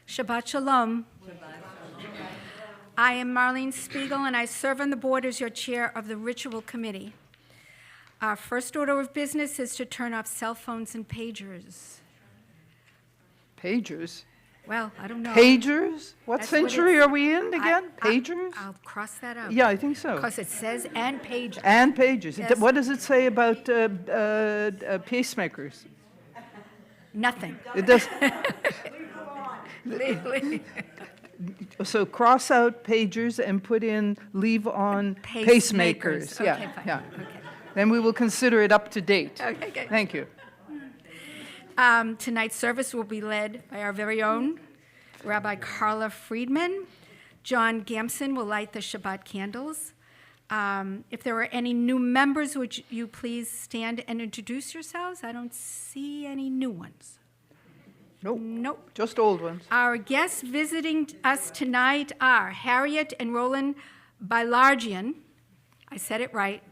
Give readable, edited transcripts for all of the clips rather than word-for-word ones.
Shabbat Shalom. I am Marlene Spiegel, and I serve on the board as your chair of the Ritual Committee. Our first order of business is to turn off cell phones and pagers. Pagers? Well, I don't know. Pagers? What That's century are we in again? Pagers? I'll cross that out. Yeah, I think so. Because it says and pagers. And pagers. Yes. What does it say about pacemakers? Nothing. It does. Leave. So cross out pagers and put in leave on pacemakers. Okay, Yeah, fine. yeah. Okay. Then we will consider it up to date. Okay, good. Thank you. Tonight's service will be led by our very own Rabbi Carla Friedman. John Gamson will light the Shabbat candles. If there are any new members, would you please stand and introduce yourselves? I don't see any new ones. Nope. Nope. Just old ones. Our guests visiting us tonight are Harriet and Roland Bilargian, I said it right,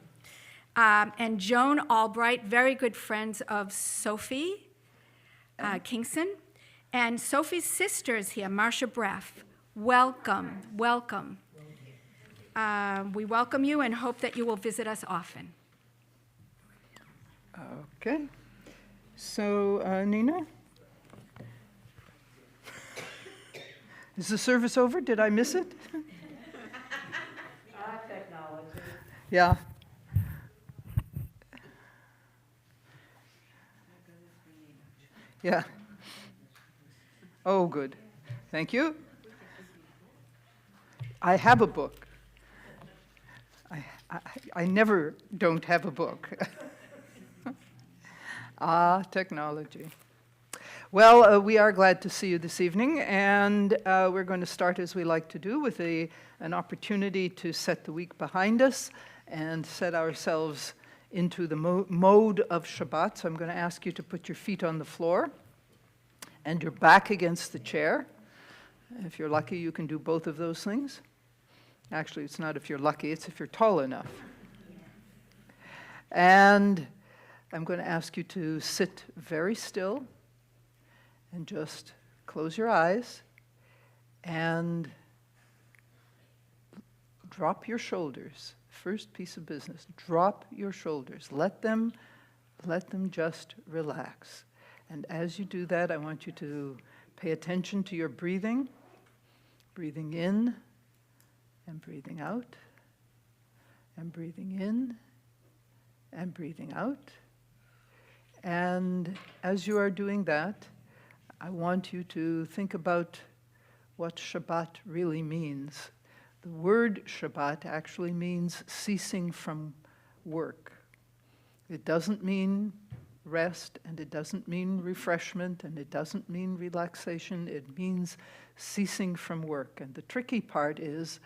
and Joan Albright, very good friends of Sophie Kingston. And Sophie's sister is here, Marcia Breff. Welcome, welcome. We welcome you and hope that you will visit us often. Okay. So, Nina? Is the service over? Did I miss it? Technology. Yeah. Yeah. Oh, good. Thank you. I have a book. I never don't have a book. Technology. Well, we are glad to see you this evening, and we're going to start, as we like to do, with an opportunity to set the week behind us and set ourselves into the mode of Shabbat. So I'm going to ask you to put your feet on the floor and your back against the chair. If you're lucky, you can do both of those things. Actually, it's not if you're lucky, it's if you're tall enough. And I'm going to ask you to sit very still and just close your eyes and drop your shoulders. First piece of business, drop your shoulders. Let them just relax. And as you do that, I want you to pay attention to your breathing. Breathing in and breathing out. And breathing in and breathing out. And as you are doing that, I want you to think about what Shabbat really means. The word Shabbat actually means ceasing from work. It doesn't mean rest, and it doesn't mean refreshment, and it doesn't mean relaxation. It means ceasing from work. And the tricky part is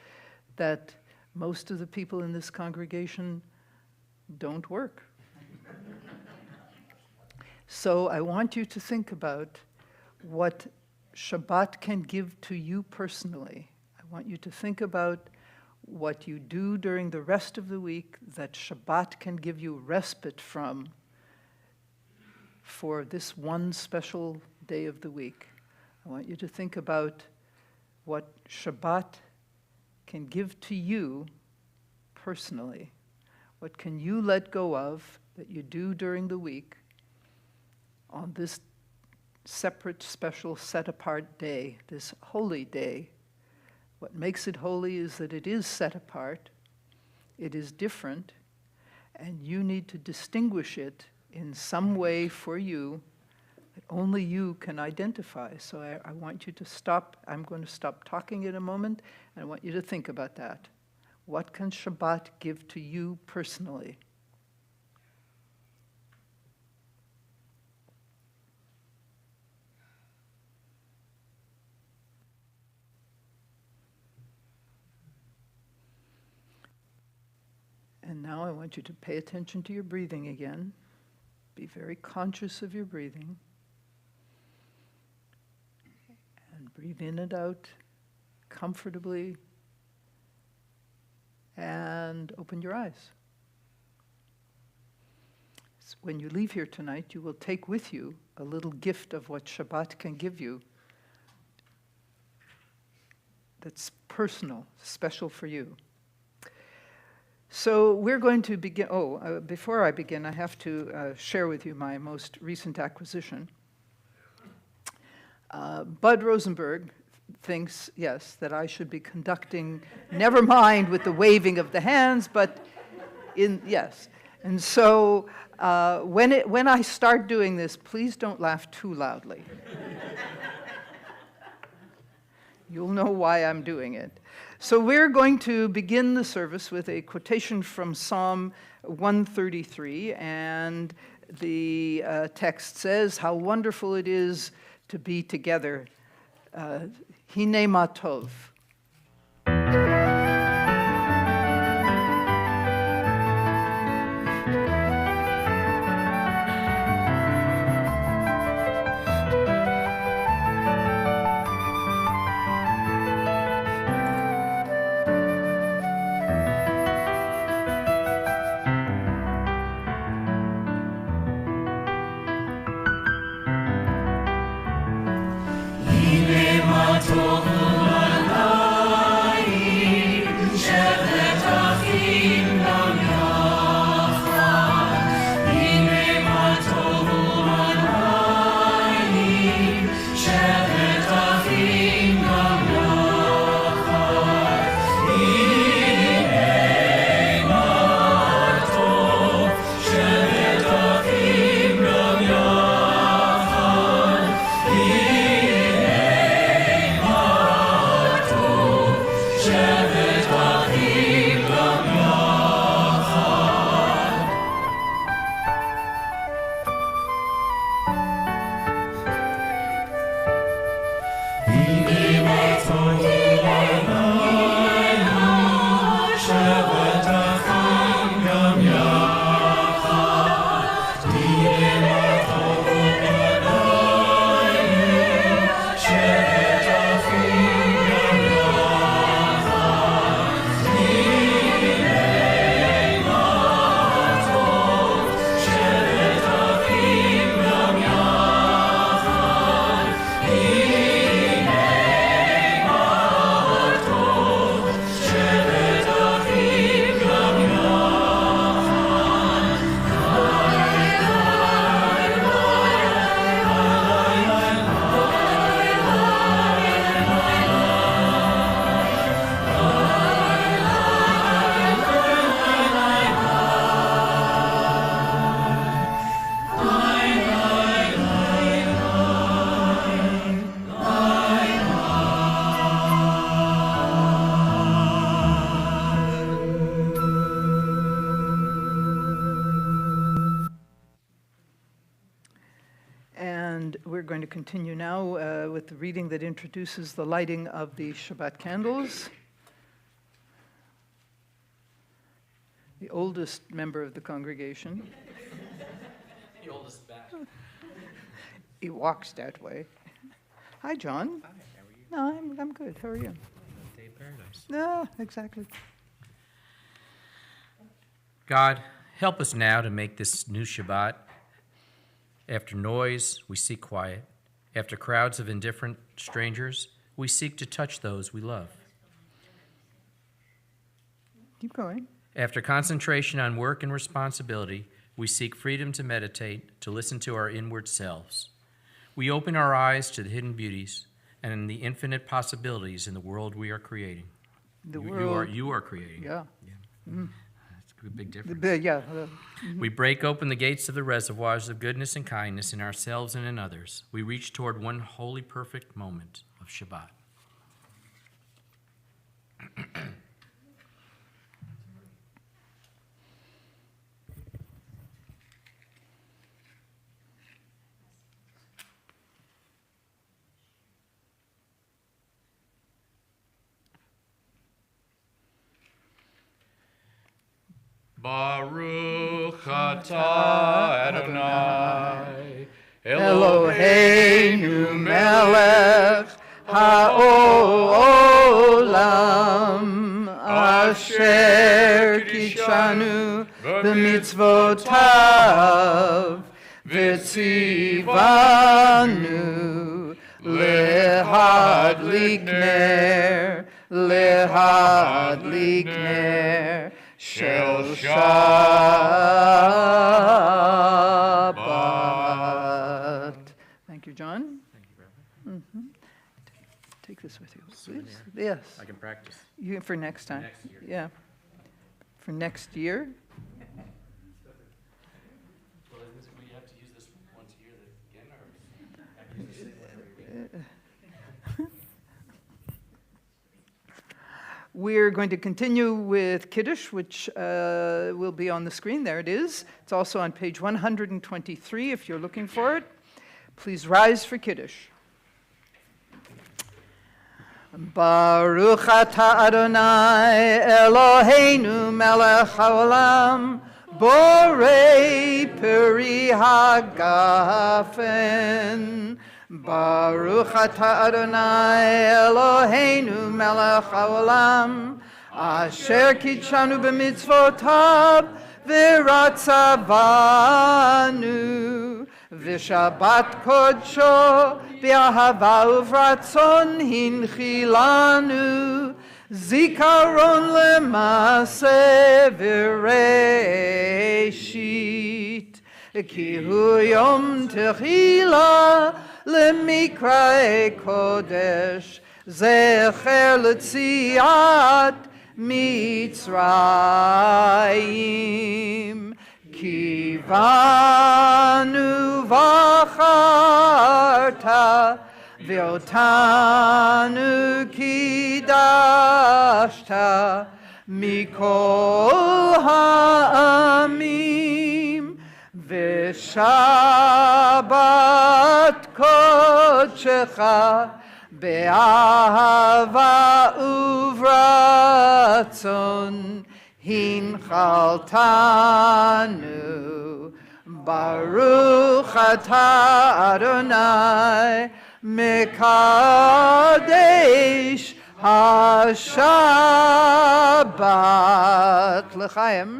that most of the people in this congregation don't work. So I want you to think about what Shabbat can give to you personally. I want you to think about what you do during the rest of the week that Shabbat can give you respite from for this one special day of the week. I want you to think about what Shabbat can give to you personally. What can you let go of that you do during the week on this separate, special, set-apart day, this holy day? What makes it holy is that it is set apart, it is different, and you need to distinguish it in some way for you that only you can identify. So I want you to stop. I'm going to stop talking in a moment, and I want you to think about that. What can Shabbat give to you personally? And now I want you to pay attention to your breathing again. Be very conscious of your breathing. And breathe in and out comfortably. And open your eyes. So when you leave here tonight, you will take with you a little gift of what Shabbat can give you that's personal, special for you. So we're going to begin. Before I begin, I have to share with you my most recent acquisition. Bud Rosenberg thinks, yes, that I should be conducting, never mind with the waving of the hands, but yes. And so when I start doing this, please don't laugh too loudly. You'll know why I'm doing it. So we're going to begin the service with a quotation from Psalm 133, and the text says, "How wonderful it is to be together. Hine ma tov." We're going to continue now with the reading that introduces the lighting of the Shabbat candles. The oldest member of the congregation. The oldest back. He walks that way. Hi, John. Hi, how are you? No, I'm good. How are you? Day of paradise. No, exactly. God, help us now to make this new Shabbat. After noise, we seek quiet. After crowds of indifferent strangers, we seek to touch those we love. Keep going. After concentration on work and responsibility, we seek freedom to meditate, to listen to our inward selves. We open our eyes to the hidden beauties and the infinite possibilities in the world we are creating. You are creating. Yeah. Mm. That's a big difference. We break open the gates of the reservoirs of goodness and kindness in ourselves and in others. We reach toward one wholly perfect moment of Shabbat. Baruch atah Adonai Eloheinu melech ha'olam asher kishanu b'mitzvotav v'tzivanu lehadlik ner להדליק נר של שבת. Thank you, John. Thank you, Reverend. Take this with you, please. Yes, I can practice. for next time. Next year. Yeah. For next year. Well, we have to use this once a year again, or have to use the same one every week? We're going to continue with Kiddush, which will be on the screen. There it is. It's also on page 123 if you're looking for it. Please rise for Kiddush. Baruch atah Adonai Eloheinu melech haolam borei peri hagafen. Baruch atah Adonai Eloheinu melech haolam asher kitshanu b'mitzvotav v'ratzavanu v'shabbat kodsho v'ahava uvratzon hinchilanu zikaron lemase v'reishit ki hu yom techila lemikrae kodesh zecher letziat Mitzrayim kivanu v'acharta v'otanu kidashta mikol ha'amim v'shabbat kodshecha be'ahava uvratzon hinchaltanu baruch atah Adonai mekadesh hashabbat l'chaim.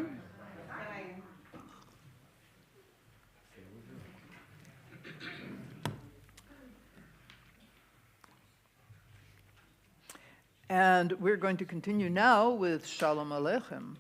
And we're going to continue now with Shalom Aleichem.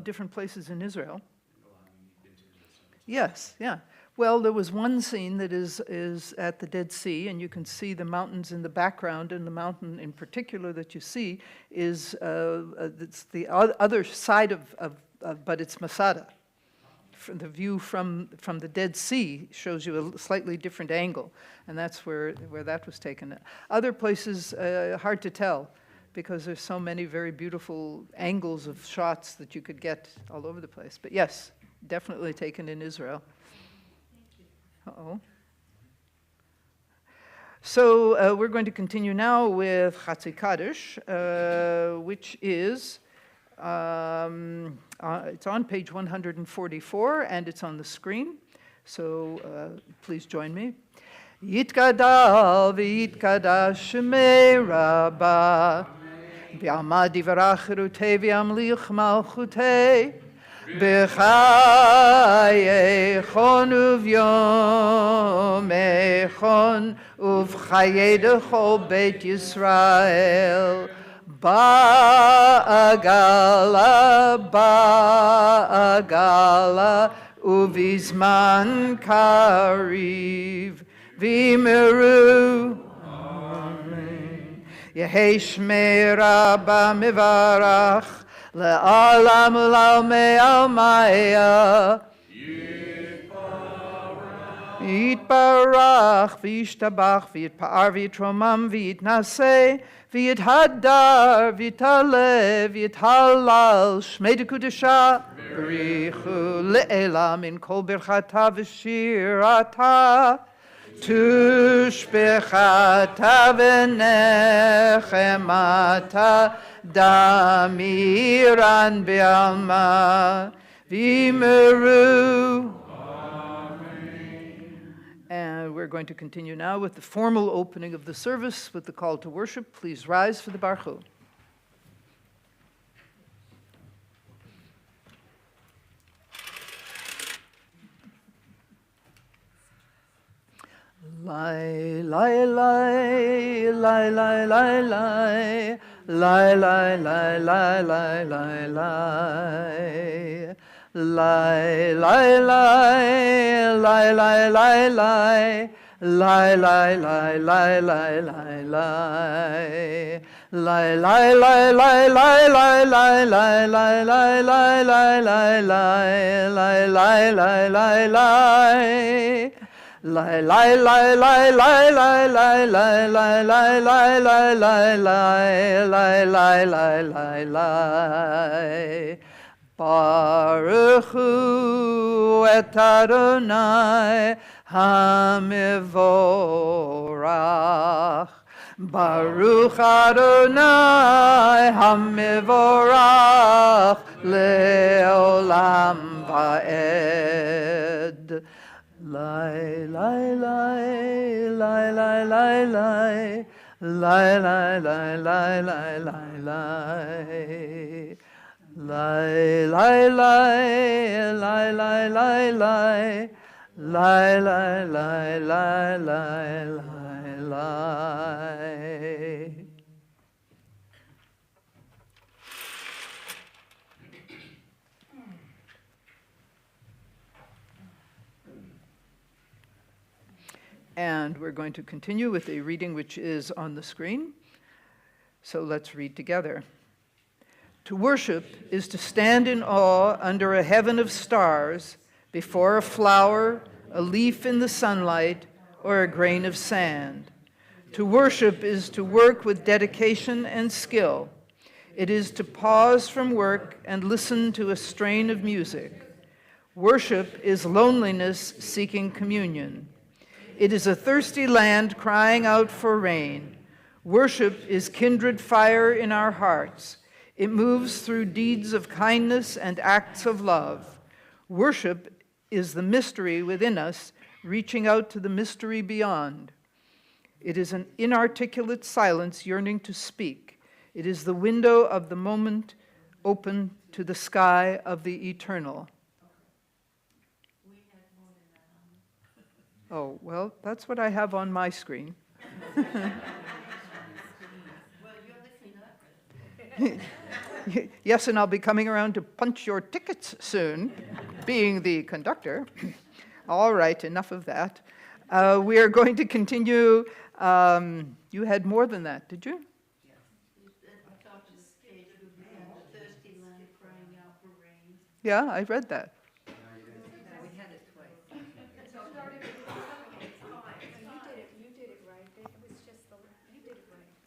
different places in Israel. Yes, yeah. Well, there was one scene that is at the Dead Sea, and you can see the mountains in the background, and the mountain in particular that you see is it's the other side but it's Masada. From the view from the Dead Sea shows you a slightly different angle, and that's where that was taken. Other places, hard to tell, because there's so many very beautiful angles of shots that you could get all over the place. But yes, definitely taken in Israel. Uh-oh. So we're going to continue now with Chatzi Kaddish, which is, it's on page 144, and it's on the screen. So please join me. Yitkadal v'yitkadash shemei Rabbah v'yamad divrach cherutei v'yamlich malchutei b'chayechon uvyomechon uv'chayei dechol beit Yisrael ba'agala uvizman kariv v'imiru Amen. Yehei shmei Rabbah mivarach le'alam u'l'almei almaya Yitbarach v'yishtabach v'yitpa'ar v'yitromam v'yitnaseh v'yithadar v'yitalev v'yithalal shmei dekudesha b'richu le'ela min kol birchata v'shirata tushbechata v'nechemata damiran be'alma v'yimeru. And we're going to continue now with the formal opening of the service with the call to worship. Please rise for the Barchu. Lai, lai, lai, lai, lai, lai, lai, lai, lai, lai, lai, lai, lai, lai. Lai, lai, lai, lai, lai, lai, lai, lai, lai, lai, lai, lai, lai, lai. Lai, lai, lai, lai, lai, lai, lai, lai, lai, lai, lai, lai, lai, lai, lai, lai, lai, lai. Lai, lai, lai, lai, lai, lai, lai, lai, lai, lai, lai, lai, lai, lai, lai, lai, lai, lai. Baruch hu et Adonai hamivorach. Baruch Adonai hamivorach leolam vaed. Lai, lai, lai, lai, lai, lai, lai, lai, lai, lai, lai, lai, lai, lai. Lai, lai, lai, lai, lai, lai, lai, lai, lai, lai, lai, lai, lai, lai. And we're going to continue with a reading which is on the screen. So let's read together. To worship is to stand in awe under a heaven of stars, before a flower, a leaf in the sunlight, or a grain of sand. To worship is to work with dedication and skill. It is to pause from work and listen to a strain of music. Worship is loneliness seeking communion. It is a thirsty land crying out for rain. Worship is kindred fire in our hearts. It moves through deeds of kindness and acts of love. Worship is the mystery within us, reaching out to the mystery beyond. It is an inarticulate silence yearning to speak. It is the window of the moment open to the sky of the eternal. Oh, well, that's what I have on my screen. Yes, and I'll be coming around to punch your tickets soon, being the conductor. All right, enough of that. We are going to continue. You had more than that, did you? Yeah, I read that.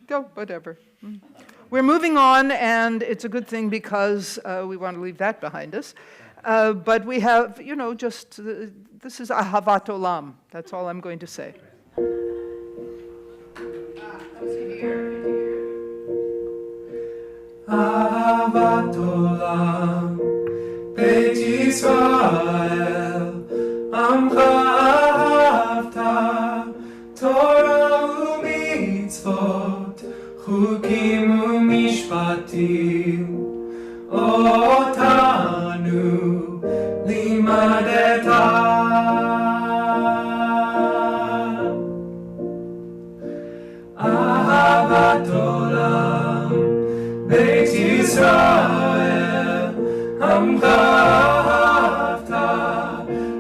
Go, whatever. We're moving on, and it's a good thing because we want to leave that behind us. But we have, this is Ahavat Olam. That's all I'm going to say. Ahavat Olam, Beit Yisrael, Amcha ahavta, Torah u'mitzvot, Chukim u'mishpatim, Otanu limadeta. Ahavat Olam, Beit Yisrael, Amcha ahavta,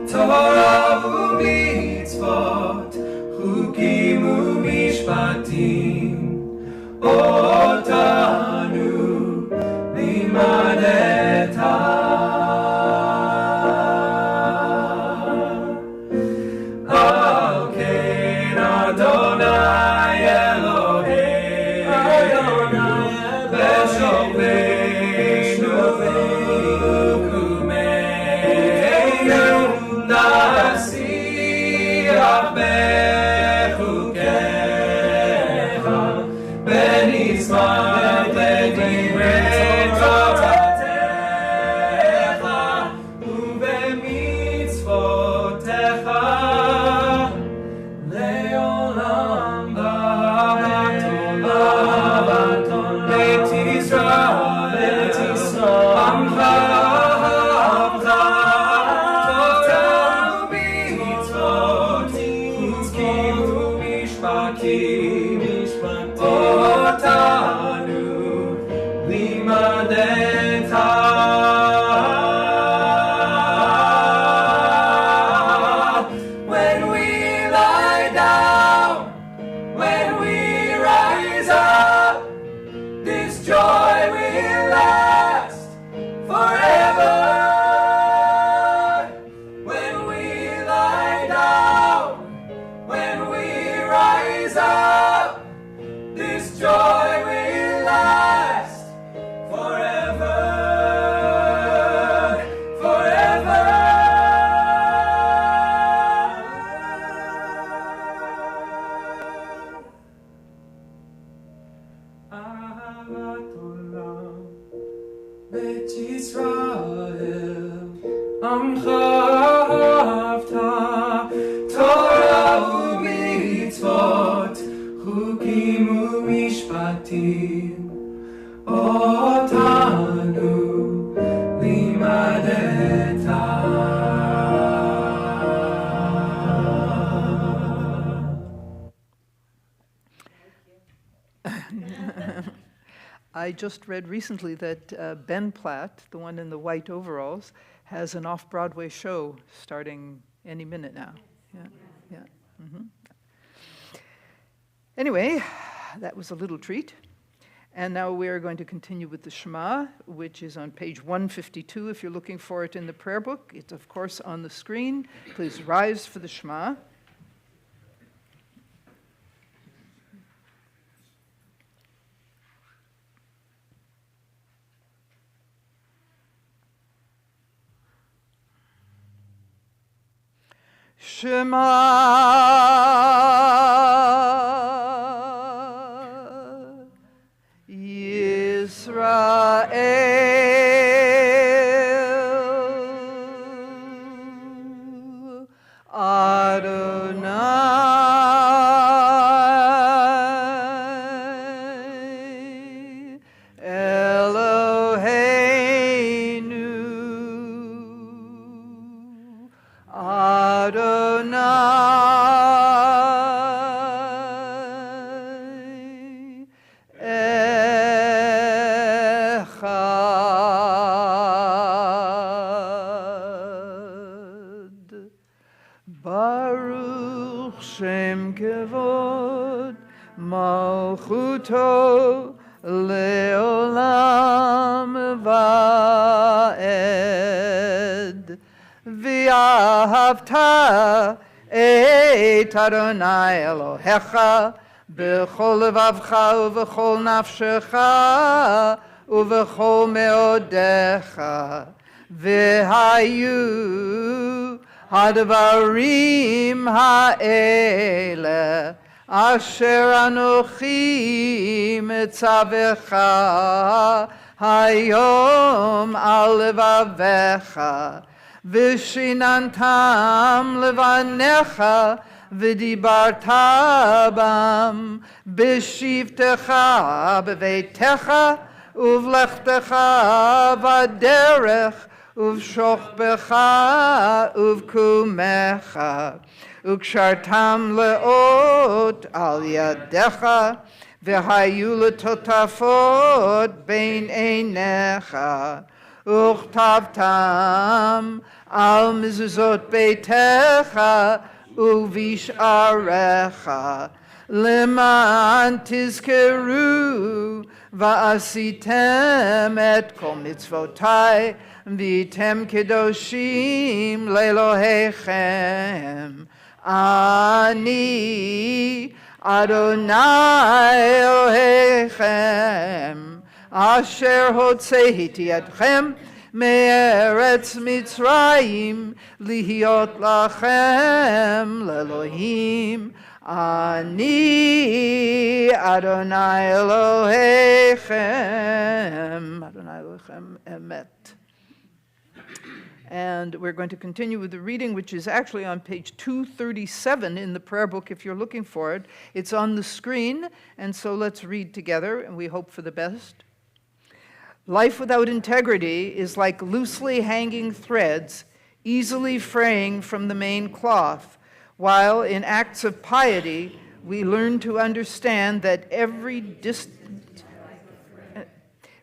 Torah u'mitzvot, Chukim u'mishpatim, Otanu limadeta. Al ken Adonai Eloheinu, Beshoveinu v'kumeinu, nasiach bechukecha, benizman ledivrei Toratecha, ubemitzvotecha, le'olam Ahavat Olam, Beit Yisrael, Amcha ahavta, Torah u'mitzvot, Chukim u'mishpatim, Otanu limadeta. When we lie down, when we rise up, this joy will last forever. When we lie down, when we rise up, this joy will last forever, forever. Ahavat Olam, Beit Yisrael, Amcha ahavta, Torah u'mitzvot, Chukim u'mishpatim, Otanu limadeta. I just read recently that Ben Platt, the one in the white overalls, has an off-Broadway show starting any minute now. Yeah. Mm-hmm. Anyway, that was a little treat. And now we are going to continue with the Shema, which is on page 152 if you're looking for it in the prayer book. It's, of course, on the screen. Please rise for the Shema. Shema Yisrael Adonai Eloheinu Adonai Echad. ומלכותו לעולם ועד. ואהבת את אדוני אלוהיך בכל לבבך ובכל נפשך ובכל מאודיך. והיו הדברים האלה אשר אנוכי מצווך היום על לבביך, ושיננתם לבניך ודיברת בם בשבתך בביתך ובלכתך בדרך ובשוכבך ובקומך, וקשרתם לאות על ידיך, והיו לטוטפות בין עיניך, וכתבתם על מזוזות ביתך ובשעריך, למען תזכרו ועשיתם את כל מצוותי והייתם קדושים לאלוהיכם. אני אדוני אלוהיכם אשר הוצאתי אתכם מארץ מצרים להיות לכם לאלוהים. אני אדוני אלוהיכם, אדוני אלוהיכם אמת. And we're going to continue with the reading, which is actually on page 237 in the prayer book if you're looking for it. It's on the screen, and so let's read together, and we hope for the best. Life without integrity is like loosely hanging threads, easily fraying from the main cloth, while in acts of piety we learn to understand that every distant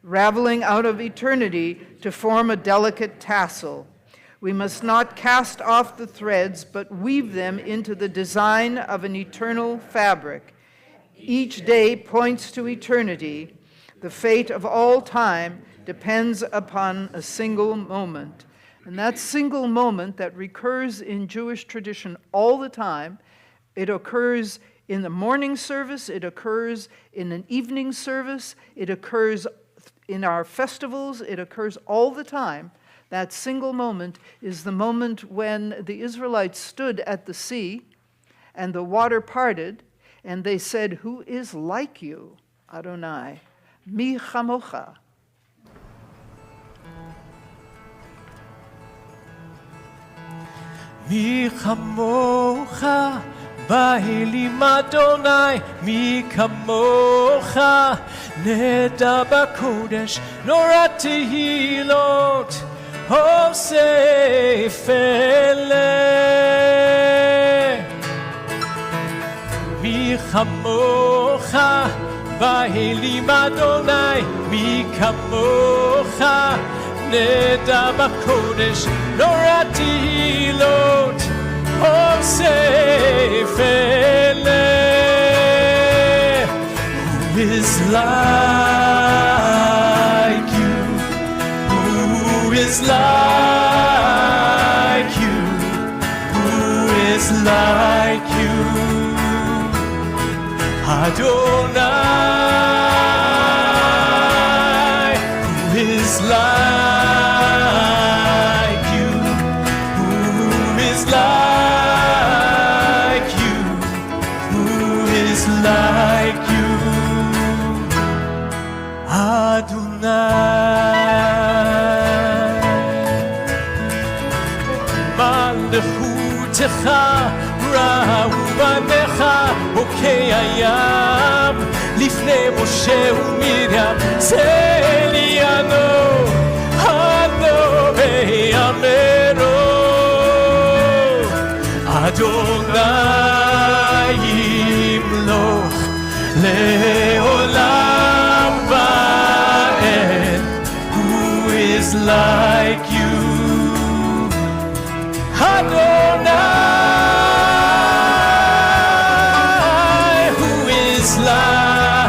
raveling out of eternity to form a delicate tassel. We must not cast off the threads, but weave them into the design of an eternal fabric. Each day points to eternity. The fate of all time depends upon a single moment. And that single moment that recurs in Jewish tradition all the time, it occurs in the morning service, it occurs in an evening service, it occurs in our festivals, it occurs all the time. That single moment is the moment when the Israelites stood at the sea and the water parted, and they said, "Who is like you, Adonai? Mi chamocha." Mi chamocha Ba'ilim Adonai, mi kamocha, neda b'kodesh, norat tehilot, osef eleh. Mi chamocha, Ba'ilim Adonai, mi kamocha, neda b'kodesh, norat tehilot, osef eleh. Who is like you? Who is like you? Who is like you? Adonai. Who is like you? Who is like you? Who is like you? Adonai. Malchutecha ra'u banecha okei hayam lifnei Moshe uMiriam zeliano hano ve'amero Adonai yimloch le'olam va'ed. Who is like you? Adonai, who is like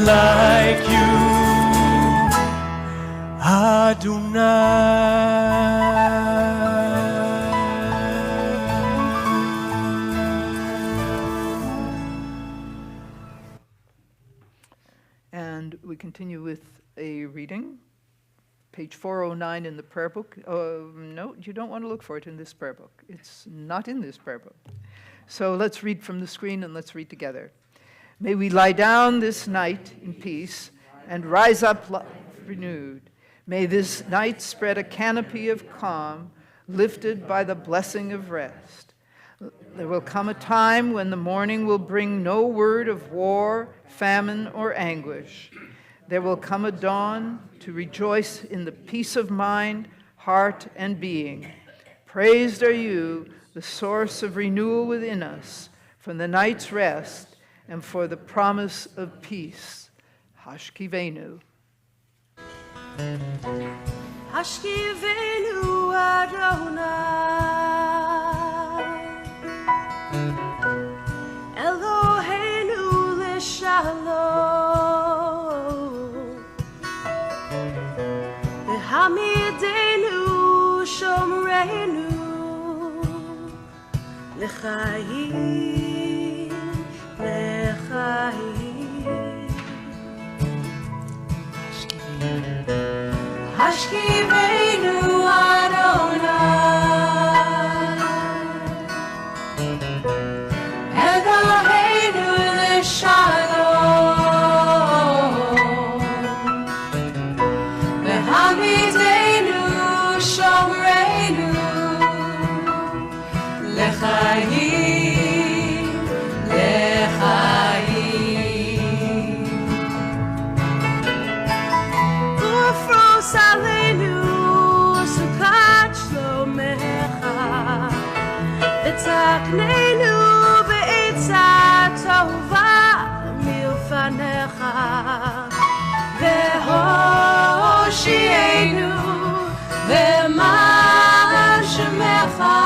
like you, And we continue with a reading, page 409 in the prayer book. No, you don't want to look for it in this prayer book. It's not in this prayer book. So let's read from the screen and let's read together. May we lie down this night in peace and rise up renewed. May this night spread a canopy of calm, lifted by the blessing of rest. There will come a time when the morning will bring no word of war, famine, or anguish. There will come a dawn to rejoice in the peace of mind, heart, and being. Praised are you, the source of renewal within us, from the night's rest and for the promise of peace. Hashkivenu. Hashkivenu Adonai Eloheinu L'Shalom V'hamidenu Shomreinu L'chaim Hashkivenu Adonai Eloheinu L'Shalom V'hamidenu Shomreinu L'chaim Ufros aleinu sukat shlomecha v'tzaknenu be'etza tova milfanecha v'hoshienu v'man shemecha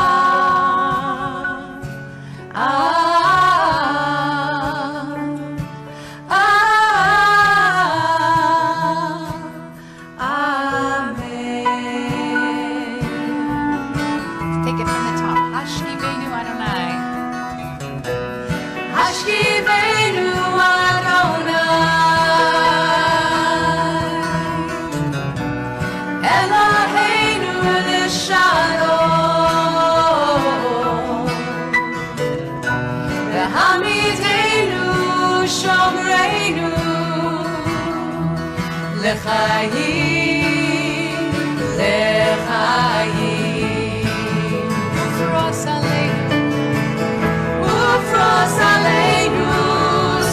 L'chaim, l'chaim. Ufros aleinu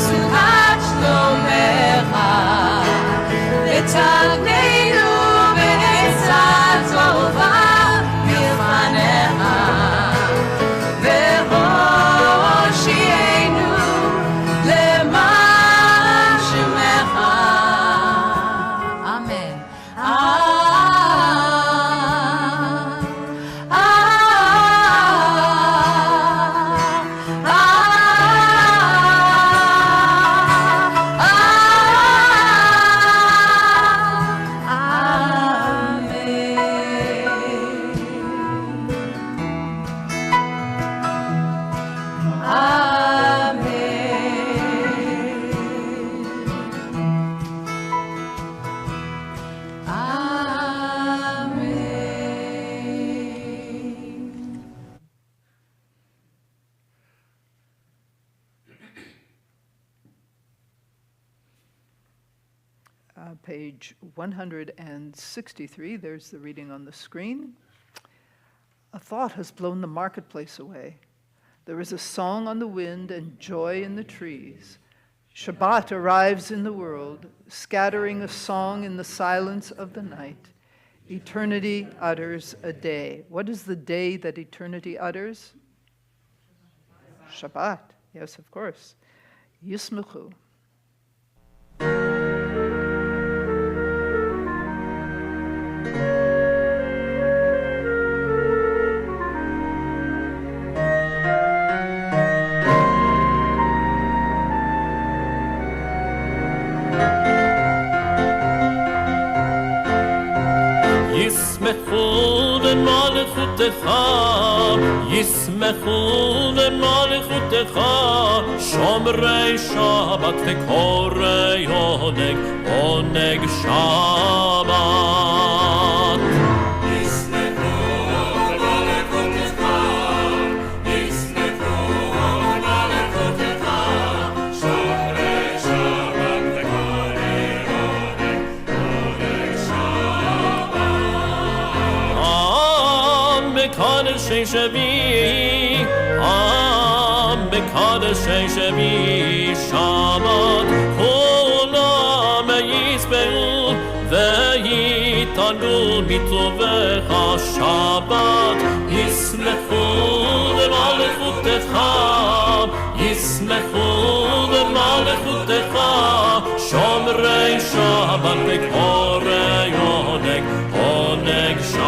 sukat shlomecha v'tzaknenu be'etza tova milfanecha v'hoshienu leman shemecha. Amen. Page 163, there's the reading on the screen. A thought has blown the marketplace away. There is a song on the wind and joy in the trees. Shabbat arrives in the world, scattering a song in the silence of the night. Eternity utters a day. What is the day that eternity utters? Shabbat. Yes, of course. Yismechu. מלכותך, ישמחו למלכותך, שומרי שבת וקוראי עונג, עונג שבת. בקודשי שבי, בקודשי שבי, שבת כולם ישבעו ויתענגו מטובך, שבת ישמחו למלכותך, ישמחו למלכותך, שומרי שבת וקוראי עונג, עונג שבת.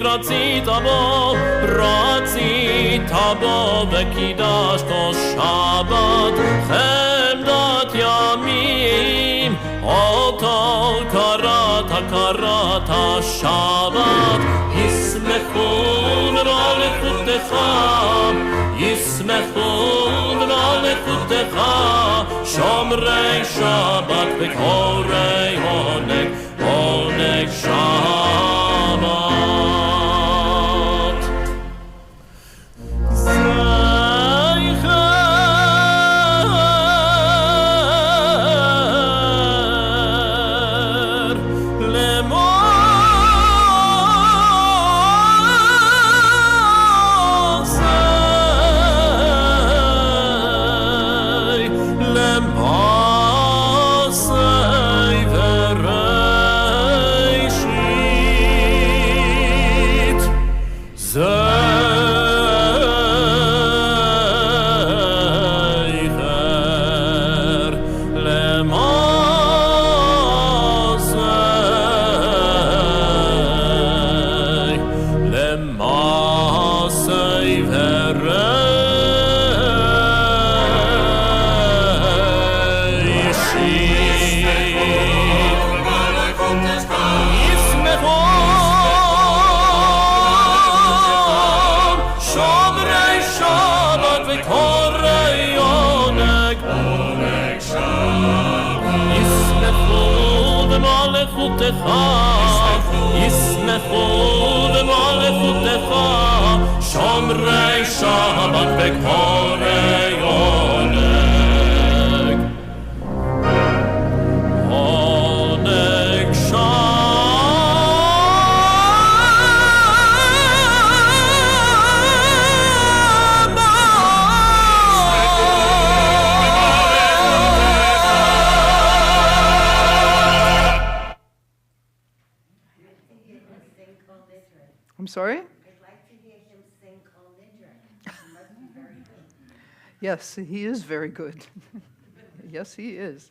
רצית בו וקידשתו שבת, חמדת ימים אותו קראת שבת, ישמחו למלכותך, ישמחו למלכותך, שומרי שבת וקוראי עונג, עונג שבת. ישמחו למלכותך, שומרי שבת וקוראי עונג, עונג I'm sorry? I'd like to hear him sing Kol Nidre. He must be very good. Yes, he is very good. Yes, he is.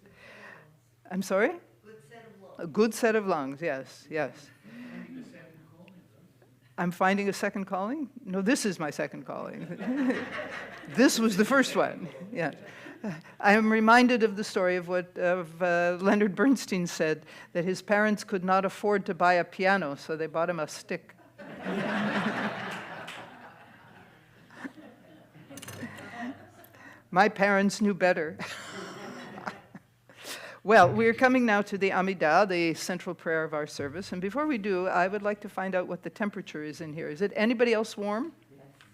I'm sorry? Good set of looks. A good set of lungs, yes, yes. I'm finding a second calling? No, this is my second calling. This was the first one, yeah. I am reminded of the story of what Leonard Bernstein said, that his parents could not afford to buy a piano, so they bought him a stick. My parents knew better. Well, we're coming now to the Amidah, the central prayer of our service. And before we do, I would like to find out what the temperature is in here. Is it anybody else warm?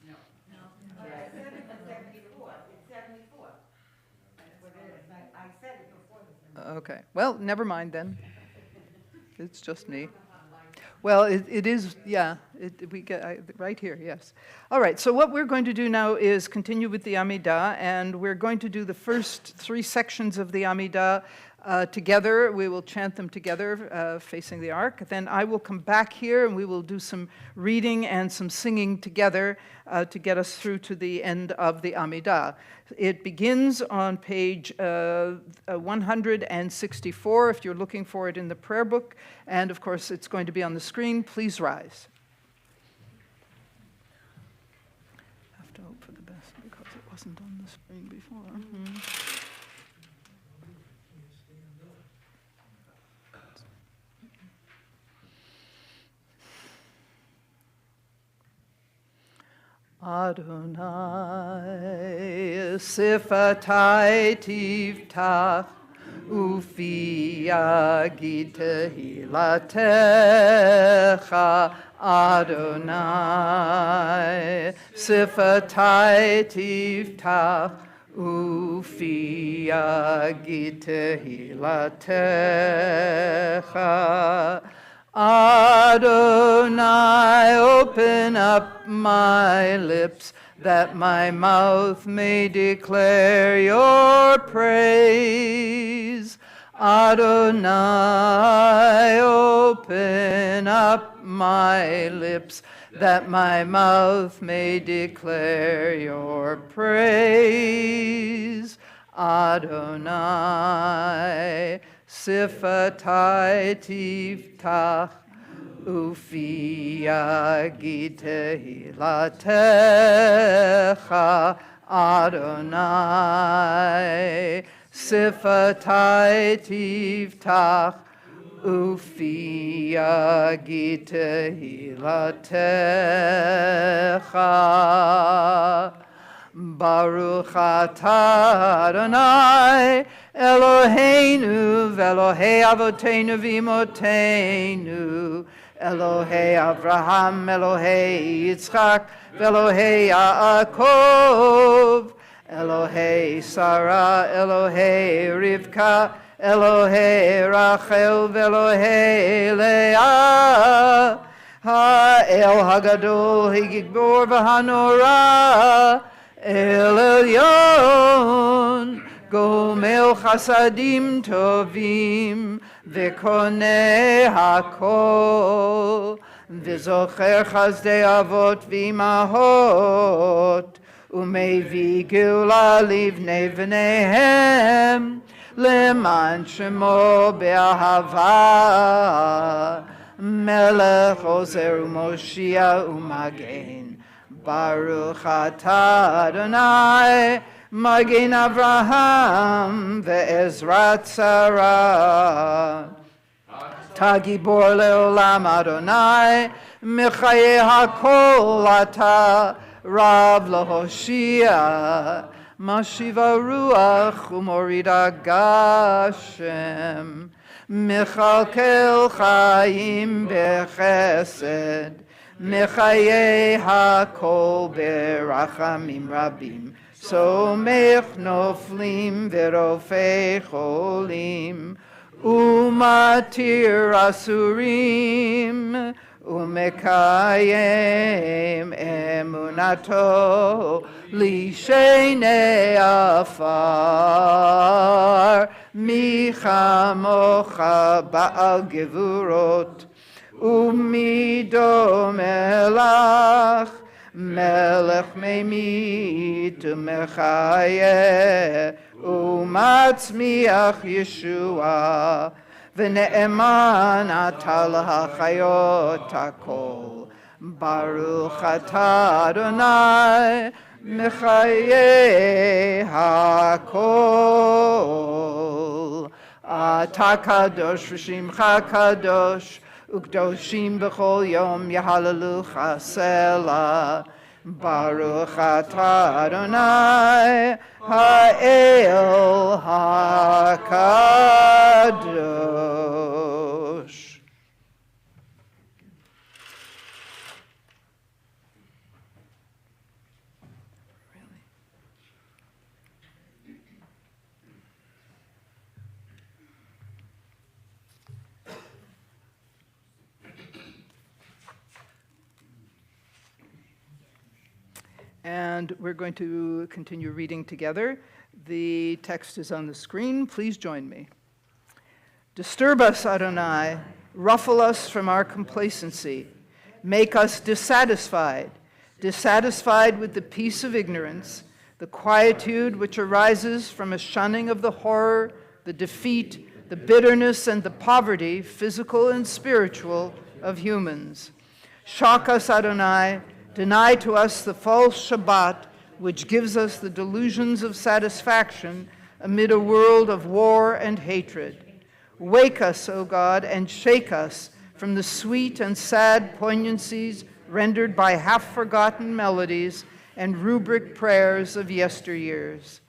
No. It's 74. It's 74. That's what it is. I said it before the Okay. Well, never mind then. It's just me. Well, it is, yeah, we get right here, yes. All right, so what we're going to do now is continue with the Amidah, and we're going to do the first three sections of the Amidah together. We will chant them together, facing the ark. Then I will come back here, and we will do some reading and some singing together to get us through to the end of the Amidah. It begins on page 164, if you're looking for it in the prayer book. And, of course, it's going to be on the screen. Please rise. I have to hope for the best because it wasn't on the screen before. Adonai, sifatai tiftach, ufi yagid tehilatecha. Adonai, sifatai tiftach, ufi yagid tehilatecha. Adonai, open up my lips, that my mouth may declare your praise. Adonai, open up my lips, that my mouth may declare your praise. Adonai, sifatai tiftach, ufi yagid tehilatecha. Adonai, sifatai tiftach, ufi yagid tehilatecha. Baruch atah Adonai, Eloheinu v'Elohei Avoteinu v'Imotenu, Elohei Avraham, Elohei Yitzchak, v'Elohei Yaakov, Elohei Sarah, Elohei Rivka, Elohei Rachel, v'Elohei Leah, Ha'el Hagadol, Higibor v'Hanorah, El Elyon, Gomel Chasadim Tovim, V'Koneh Hakol, V'Zocher Chazdei Avot V'Imahot, Umevi Geula Livnei V'neihem, Leman Shemo Be'ahava, Melech Ozer U'Moshia U'Magen, Baruch atah Adonai, Magen Avraham ve'ezrat Sarah. Tagibor leolam Adonai, Mechaye hakol ata, Rav lahoshia, Mashiva ruach umorida gashem, Mechalkel chayim bechesed, Mechaye hakol berachamim rabim, Somech noflim verofei cholim, Umatir asurim, Umekayem emunato, Lishenei afar, Michamocha ba'al gevurot, Umido melach, Melech meimit u'mechaye, u'matzmiach Yeshua, v'ne'eman ata l'hachayot hakol. Baruch atah Adonai, mechaye hakol. Ata kadosh v'shimcha kadosh, Ukdoshim b'chol yom yahalalucha sela. Baruch atah Adonai ha'el hakadosh. And we're going to continue reading together. The text is on the screen. Please join me. Disturb us, Adonai. Ruffle us from our complacency. Make us dissatisfied with the peace of ignorance, the quietude which arises from a shunning of the horror, the defeat, the bitterness, and the poverty, physical and spiritual, of humans. Shock us, Adonai. Deny to us the false Shabbat, which gives us the delusions of satisfaction amid a world of war and hatred. Wake us, O God, and shake us from the sweet and sad poignancies rendered by half-forgotten melodies and rubric prayers of yesteryears.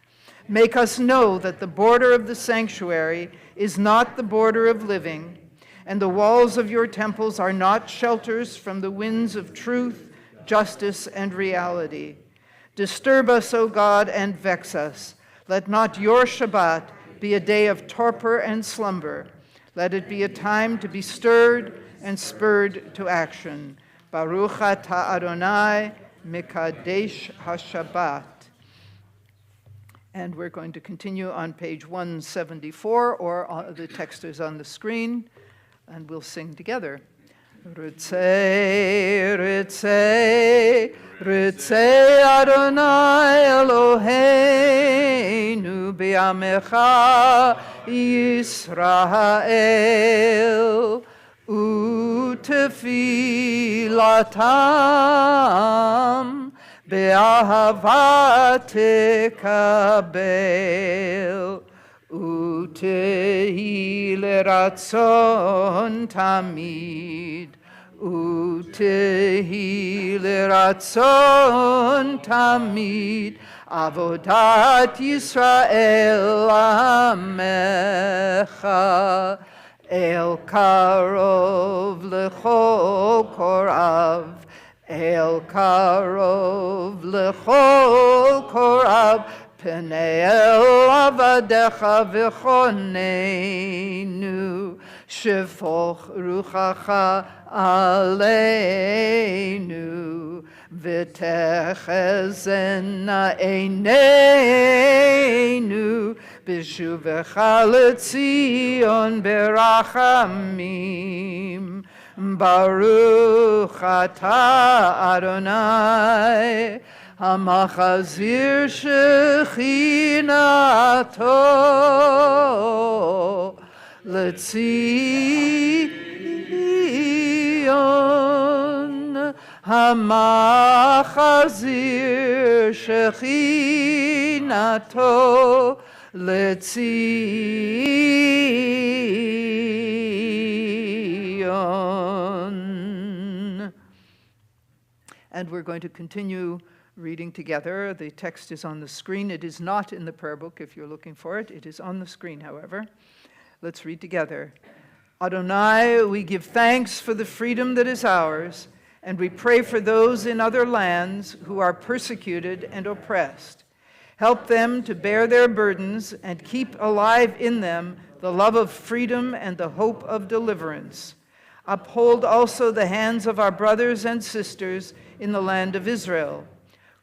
Make us know that the border of the sanctuary is not the border of living, and the walls of your temples are not shelters from the winds of truth, justice, and reality. Disturb us, O God, and vex us. Let not your Shabbat be a day of torpor and slumber. Let it be a time to be stirred and spurred to action. Baruch atah Adonai, Mekadesh HaShabbat. And we're going to continue on page 174, or the text is on the screen, and we'll sing together. Ritzei, Ritzei, Ritzei Adonai Eloheinu bi'amecha Yisrael utefilatam be'ahava tekabel utehi leratzon tamid utehi leratzon tamid avodat Yisrael amecha el karov lechol korav el karov lechol korav Pnei el avadecha v'chonenu shefoch ruchacha aleinu v'techezena eineinu b'shuvecha letzion berachamim Baruch atah Adonai המחזיר שכינתו לציון המחזיר שכינתו לציון. And we're going to continue reading together. The text is on the screen. It is not in the prayer book if you're looking for it. It is on the screen, however. Let's read together. Adonai, we give thanks for the freedom that is ours, and we pray for those in other lands who are persecuted and oppressed. Help them to bear their burdens and keep alive in them the love of freedom and the hope of deliverance. Uphold also the hands of our brothers and sisters in the land of Israel.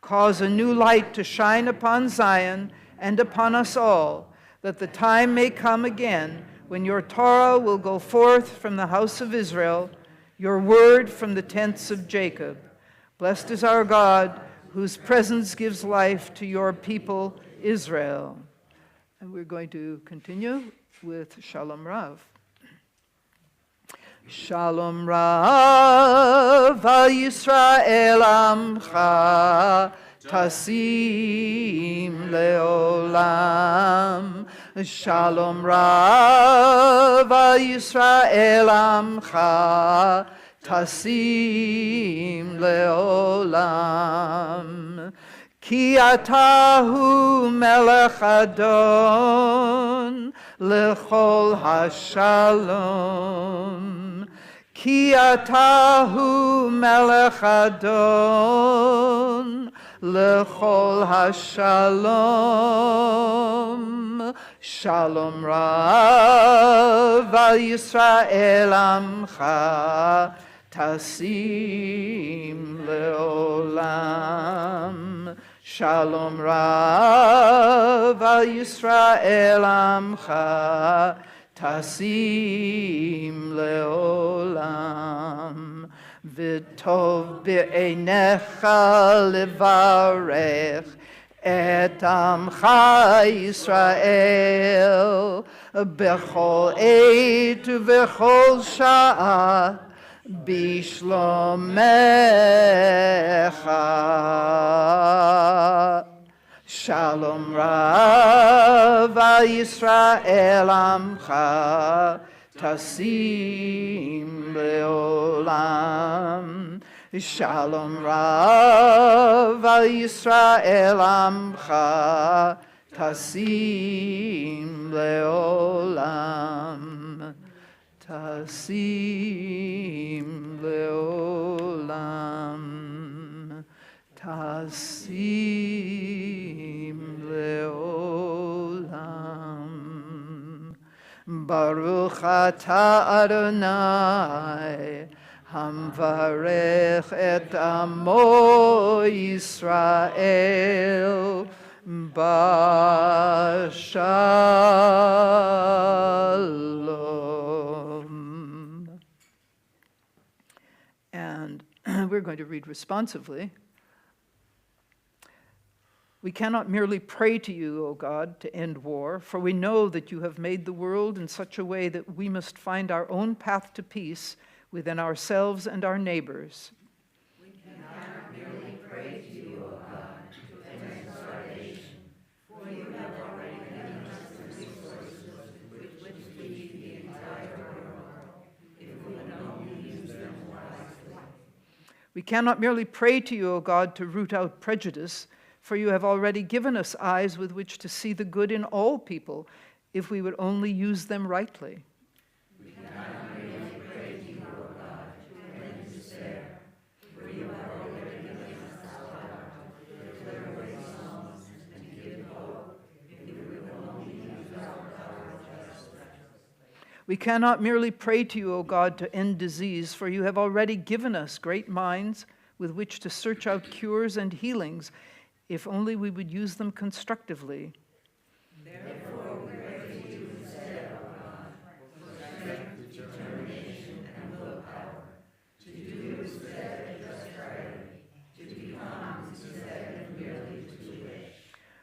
Cause a new light to shine upon Zion and upon us all, that the time may come again when your Torah will go forth from the house of Israel, your word from the tents of Jacob. Blessed is our God, whose presence gives life to your people, Israel. And we're going to continue with Shalom Rav. Shalom Rav al Yisrael amcha tasim leolam. Shalom Rav al Yisrael amcha tasim leolam. Ki atahu melech adon lechol hashalom. Ki atahu melech adon lechol hashalom. Shalom Rav al Yisrael amcha tasim leolam. Shalom Rav al Yisrael amcha tasim leolam. V'tov be'einecha levarech et amcha Yisrael bechol eit v'chol sha'ah bishlomecha. Shalom Rav al Yisrael amcha tasim leolam. Shalom Rav al Yisrael Amcha Tasim leolam. Tasim leolam. Tasim leolam. Baruch atah Adonai Hamvarech et amo Yisrael Bashalom. And we're going to read responsively. We cannot merely pray to you, O God, to end war, for we know that you have made the world in such a way that we must find our own path to peace within ourselves and our neighbors. We cannot merely pray to you, O God, to end starvation, for you have already given us the resources with which to feed the entire world, if we would only use them wisely. We cannot merely pray to you, O God, to root out prejudice, for you have already given us eyes with which to see the good in all people, if we would only use them rightly. We cannot merely pray to you, O God, to end despair, for you have already given us the power to clear away songs and to give hope, if we would only use our power justly. We cannot merely pray to you, O God, to end disease, for you have already given us great minds with which to search out cures and healings, if only we would use them constructively. Therefore, we pray to you instead, O God, for strength, determination, and willpower, to do instead of just priority, to become instead of merely to wish.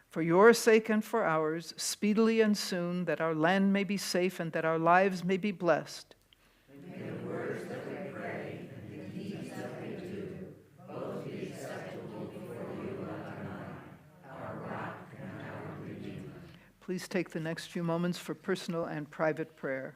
For your sake and for ours, speedily and soon, that our land may be safe and that our lives may be blessed. May the words that we pray and the deeds that we do both be acceptable before you, Adonai, our rock and our redeemer. Please take the next few moments for personal and private prayer.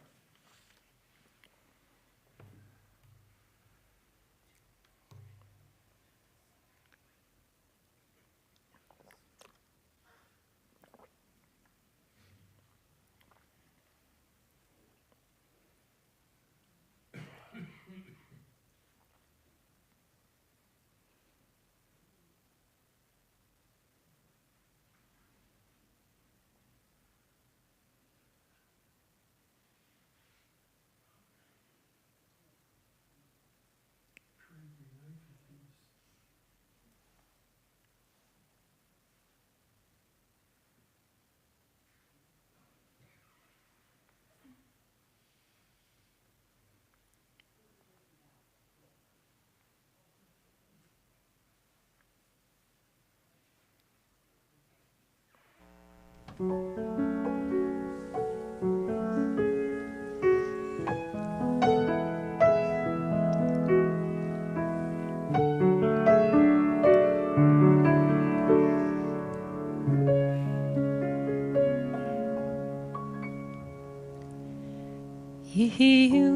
יהיו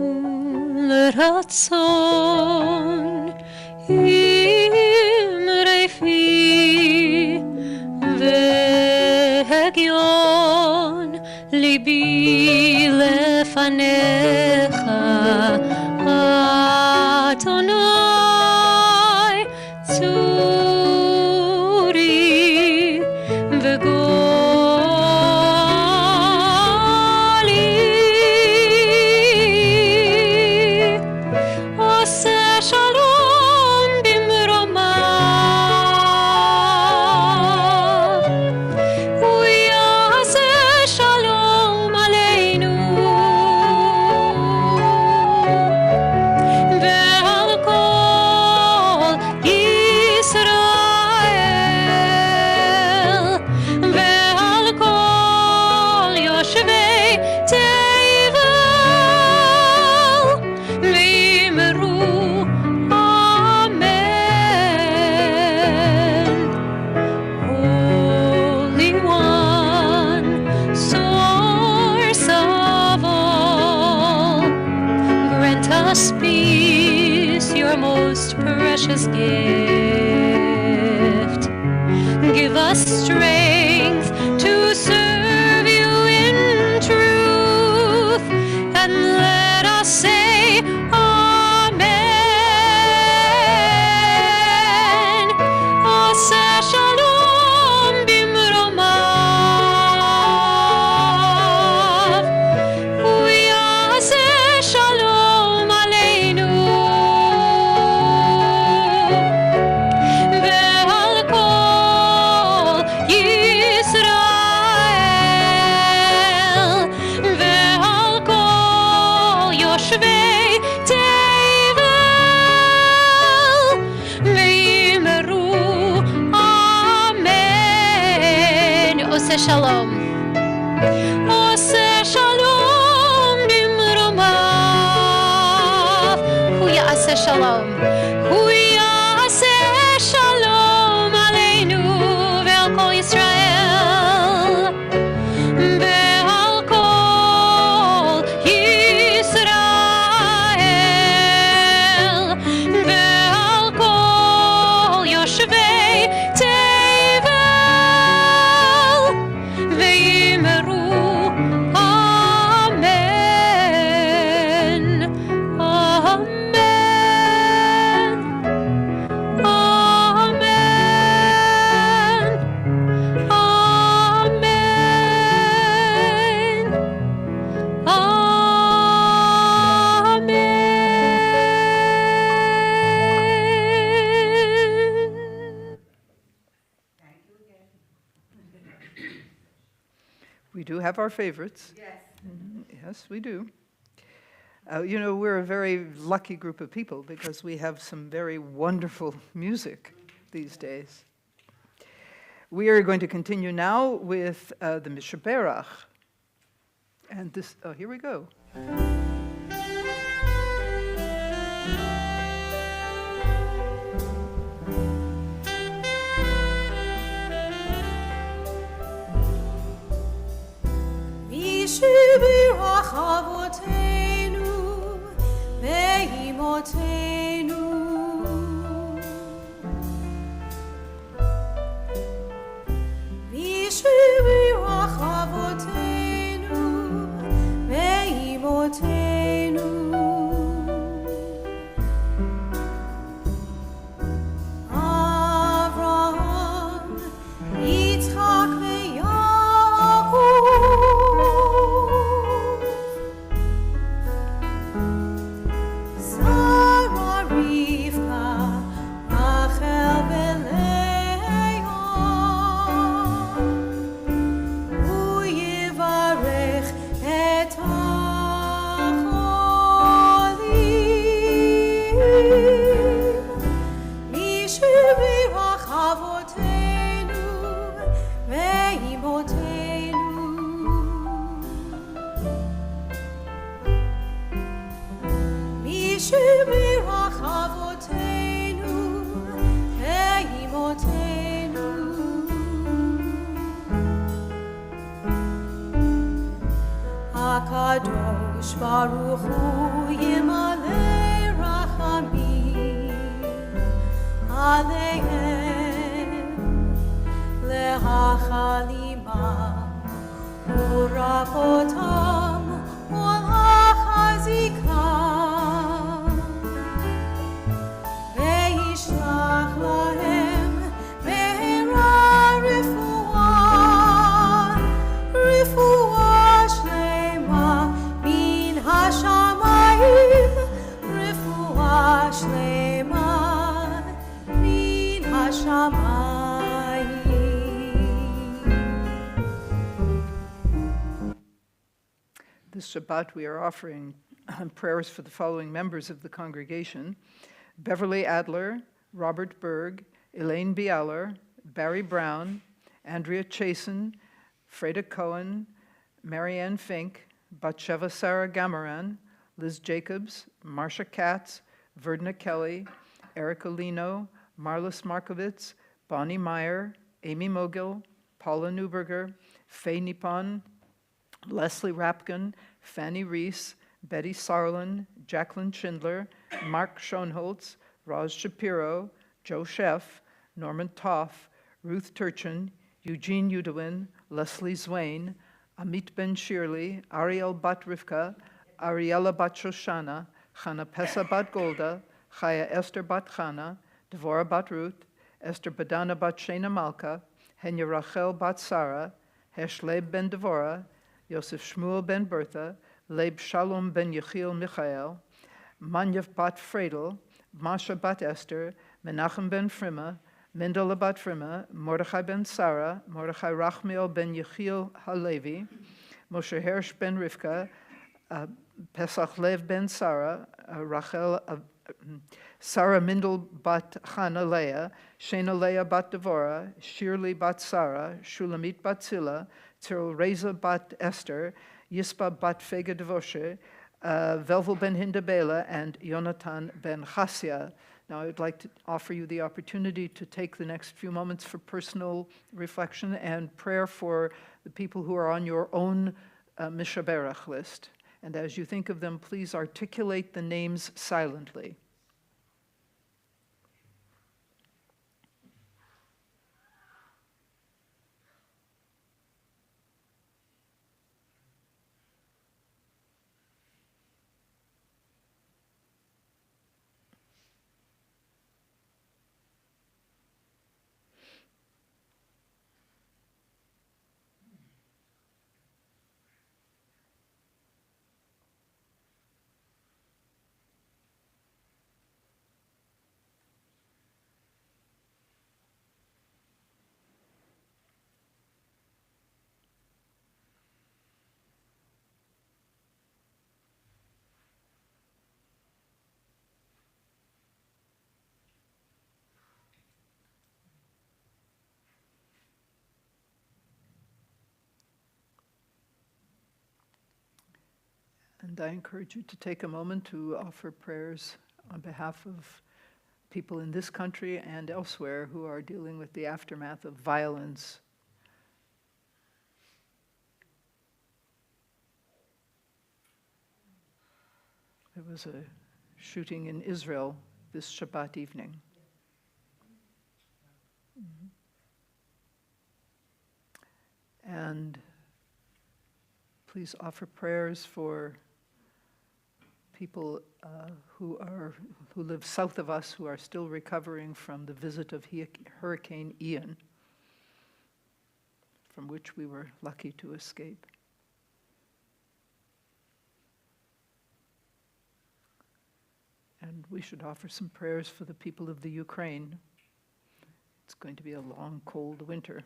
לרצון אמרי פי והגיון ליבי לפניך אדוני צורי עושה שלום במרומיו, הוא יעשה שלום עלינו ועל כל ישראל. most precious gift. Give us strength to serve you in truth, and let us say Amen. Aseh shalom bimromav, uyaseh shalom aleinu, ve'al kol Yisrael, ve'al kol yoshvei tevel, ve'yimeru amen. Oseh shalom. Oseh shalom bimromav, hu ya'aseh shalom, hu ya'aseh shalom aleinu ve'al kol Yisrael, ve'al kol Yisrael, ve'al kol yoshvei tevel, ve'yimeru amen, amen, amen, amen, amen. We do have our favorites. Yes. Yes, we do. We're a very lucky group of people because we have some very wonderful music these days. We are going to continue now with the Mishaberach. And this, here we go. Yishbirach avotenu ve'imotenu, Yishbirach avotenu ve'imotenu, Avraham, Yitzchak ve'Yaakov, Sarah, Rivka, Rachel ve'Leah, Hu yivarech et ha'cholim, Mishbirach avotenu ve'imotenu, Mishbirach avotenu ve'imotenu, HaKadosh Baruch Hu yimaleh rachamim aleihem lehachalimam urachotam ulachazikam, ve'yishlach lahem me'era refuah shlema min hashamayim, refuah shlema min hashamayim. This Shabbat we are offering prayers for the following members of the congregation: Beverly Adler, Robert Berg, Elaine Bialer, Barry Brown, Andrea Chasen, Freda Cohen, Marianne Fink, Batsheva Sarah Gamaran, Liz Jacobs, Marcia Katz, Verdna Kelly, Erica Lino, Marlis Markovitz, Bonnie Meyer, Amy Mogil, Paula Newberger, Faye Nippon, Leslie Rapkin, Fanny Reese, Betty Sarlin, Jacqueline Schindler, Mark Schoenholtz, Roz Shapiro, Joe Sheff, Norman Toff, Ruth Turchin, Eugene Udowin, Leslie Zwain, Amit Ben Shirley, Ariel Bat Rivka, Ariella Bat Shoshana, Chana Pesa Bat Golda, Chaya Esther Bat Chana, Devorah Bat Ruth, Esther Badana Bat Shena Malka, Henya Rachel Bat Sarah, Heshleib Ben Devorah, Yosef Shmuel Ben Bertha, Leib Shalom Ben Yechiel Michael, Manyev Bat Fredel, Masha Bat Esther, Menachem Ben Frima, Mendele Bat Frima, Mordechai Ben Sarah, Mordechai Rachmiel Ben Yechiel Halevi, Moshe Hersh Ben Rivka, Pesach Lev Ben Sarah, Rachel, Sarah Mindel Bat Chana Leah, Shena Leah Bat Devorah, Shirley Bat Sarah, Shulamit Bat Zilla, Tziril Reza Bat Esther, Yispa Bat Fega Devoshe, Velvel Ben Hindabela, and Yonatan Ben Chassia. Now, I'd like to offer you the opportunity to take the next few moments for personal reflection and prayer for the people who are on your own Mishaberach list. And as you think of them, please articulate the names silently. And I encourage you to take a moment to offer prayers on behalf of people in this country and elsewhere who are dealing with the aftermath of violence. There was a shooting in Israel this Shabbat evening. And please offer prayers for people who live south of us, who are still recovering from the visit of Hurricane Ian, from which we were lucky to escape. And we should offer some prayers for the people of the Ukraine. It's going to be a long, cold winter.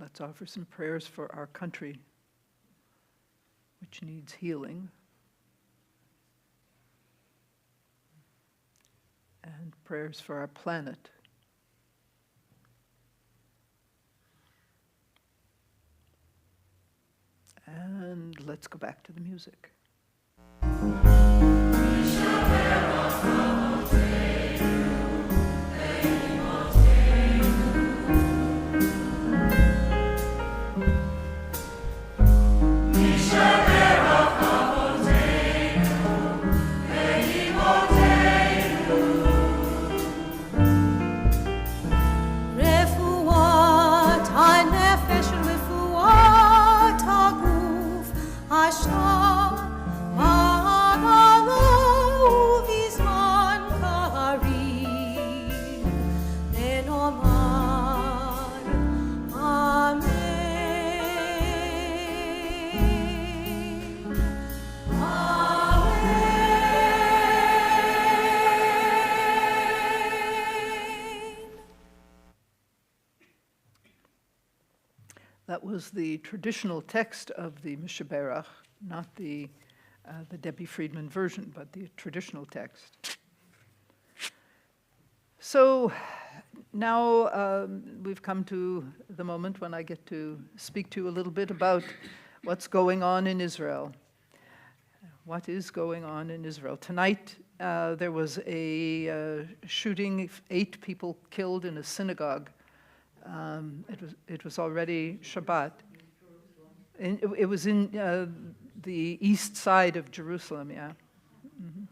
Let's offer some prayers for our country, which needs healing, and prayers for our planet. And let's go back to the music. That was the traditional text of the Mishaberach, not the Debbie Friedman version, but the traditional text. So now we've come to the moment when I get to speak to you a little bit about what's going on in Israel. What is going on in Israel? Tonight there was a shooting, 8 people killed in a synagogue It was already Shabbat. And it was in the east side of Jerusalem, yeah. Mm-hmm.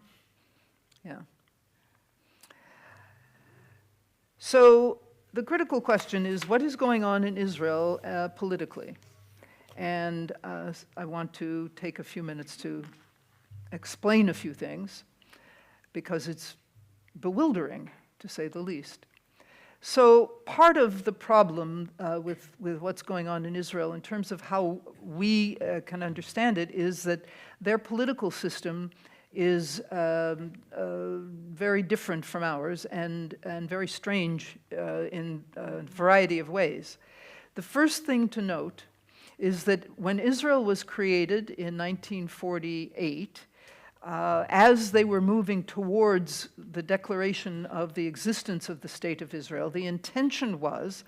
Yeah. So the critical question is, what is going on in Israel politically? And I want to take a few minutes to explain a few things, because it's bewildering, to say the least. So part of the problem with what's going on in Israel in terms of how we can understand it is that their political system is very different from ours and very strange in a variety of ways. The first thing to note is that when Israel was created in 1948, as they were moving towards the declaration of the existence of the State of Israel, the intention was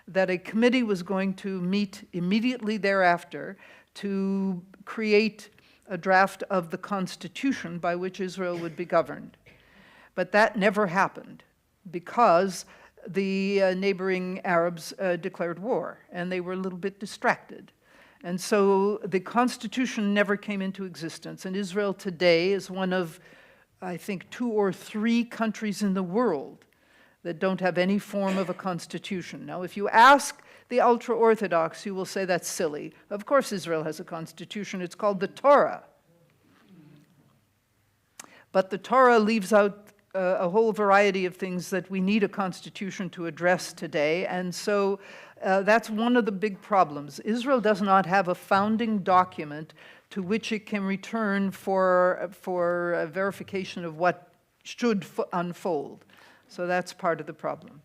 that a committee was going to meet immediately thereafter to create a draft of the Constitution by which Israel would be governed. But that never happened because the neighboring Arabs declared war, and they were a little bit distracted. And so the Constitution never came into existence. And Israel today is one of, I think, 2 or 3 countries in the world that don't have any form of a constitution. Now, if you ask the ultra-Orthodox, you will say that's silly. Of course Israel has a constitution. It's called the Torah. But the Torah leaves out a whole variety of things that we need a constitution to address today. And so that's one of the big problems. Israel does not have a founding document to which it can return for verification of what should unfold. So that's part of the problem.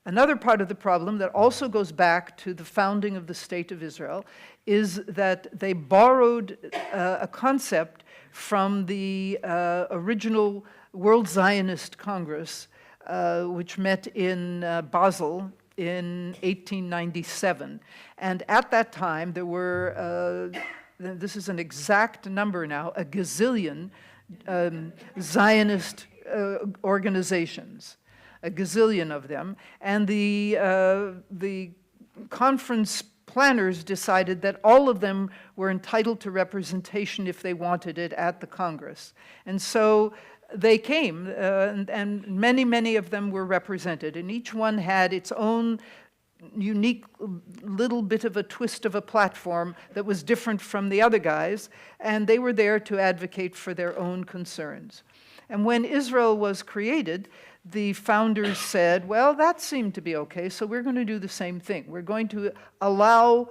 Another part of the problem that also goes back to the founding of the State of Israel is that they borrowed a concept from the original World Zionist Congress, which met in Basel in 1897. And at that time, there were, this is an exact number now, a gazillion Zionist organizations, a gazillion of them. And the conference planners decided that all of them were entitled to representation if they wanted it at the Congress. And so they came, and many, many of them were represented, and each one had its own unique little bit of a twist of a platform that was different from the other guys, and they were there to advocate for their own concerns. And when Israel was created, the founders said, well, that seemed to be okay, so we're going to do the same thing. We're going to allow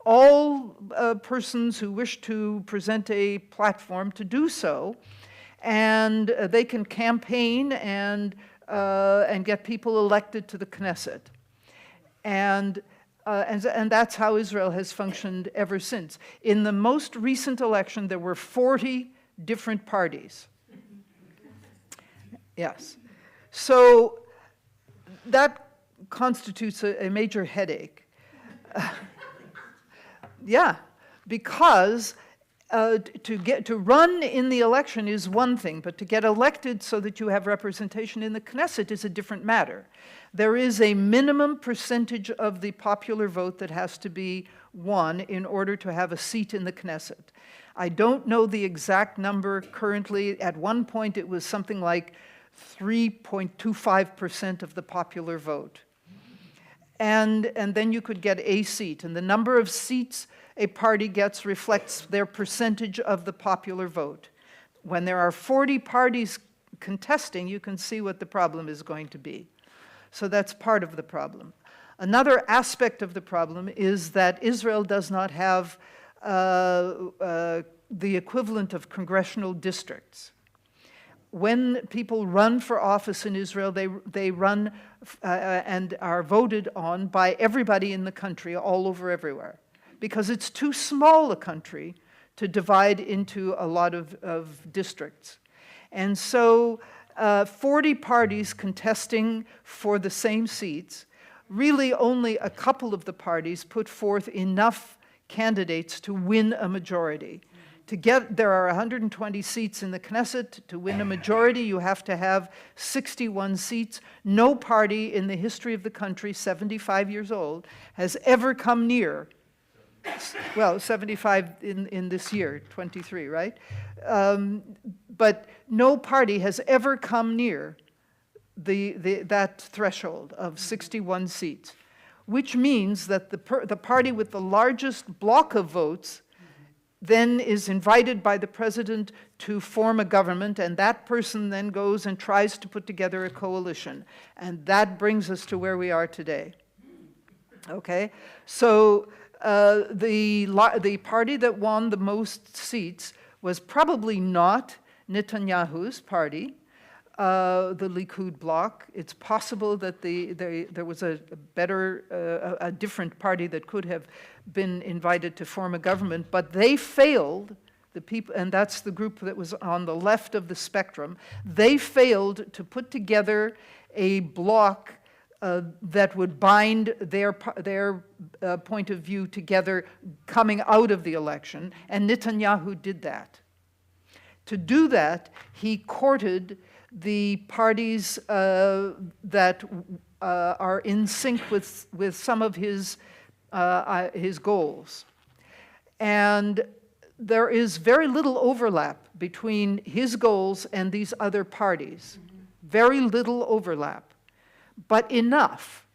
all persons who wish to present a platform to do so, and they can campaign and get people elected to the Knesset. And that's how Israel has functioned ever since. In the most recent election, there were 40 different parties. Yes. So that constitutes a major headache. Yeah, because to run in the election is one thing, but to get elected so that you have representation in the Knesset is a different matter. There is a minimum percentage of the popular vote that has to be won in order to have a seat in the Knesset. I don't know the exact number currently. At one point, it was something like 3.25% of the popular vote. And then you could get a seat. And the number of seats a party gets reflects their percentage of the popular vote. When there are 40 parties contesting, you can see what the problem is going to be. So that's part of the problem. Another aspect of the problem is that Israel does not have the equivalent of congressional districts. When people run for office in Israel, they run and are voted on by everybody in the country, all over everywhere, because it's too small a country to divide into a lot of districts. And so 40 parties contesting for the same seats, really only a couple of the parties put forth enough candidates to win a majority. There are 120 seats in the Knesset. To win a majority, you have to have 61 seats. No party in the history of the country, 75 years old, has ever come near, well, 75 in this year, 23, right? But no party has ever come near that threshold of 61 seats, which means that the party with the largest block of votes then is invited by the president to form a government, and that person then goes and tries to put together a coalition. And that brings us to where we are today. Okay? So the party that won the most seats was probably not Netanyahu's party, the Likud bloc. It's possible that there was a different party that could have been invited to form a government, but they failed, the people, and that's the group that was on the left of the spectrum. They failed to put together a bloc that would bind their point of view together coming out of the election, and Netanyahu did that. To do that, he courted the parties that are in sync with some of his goals. And there is very little overlap between his goals and these other parties. Very little overlap, but enough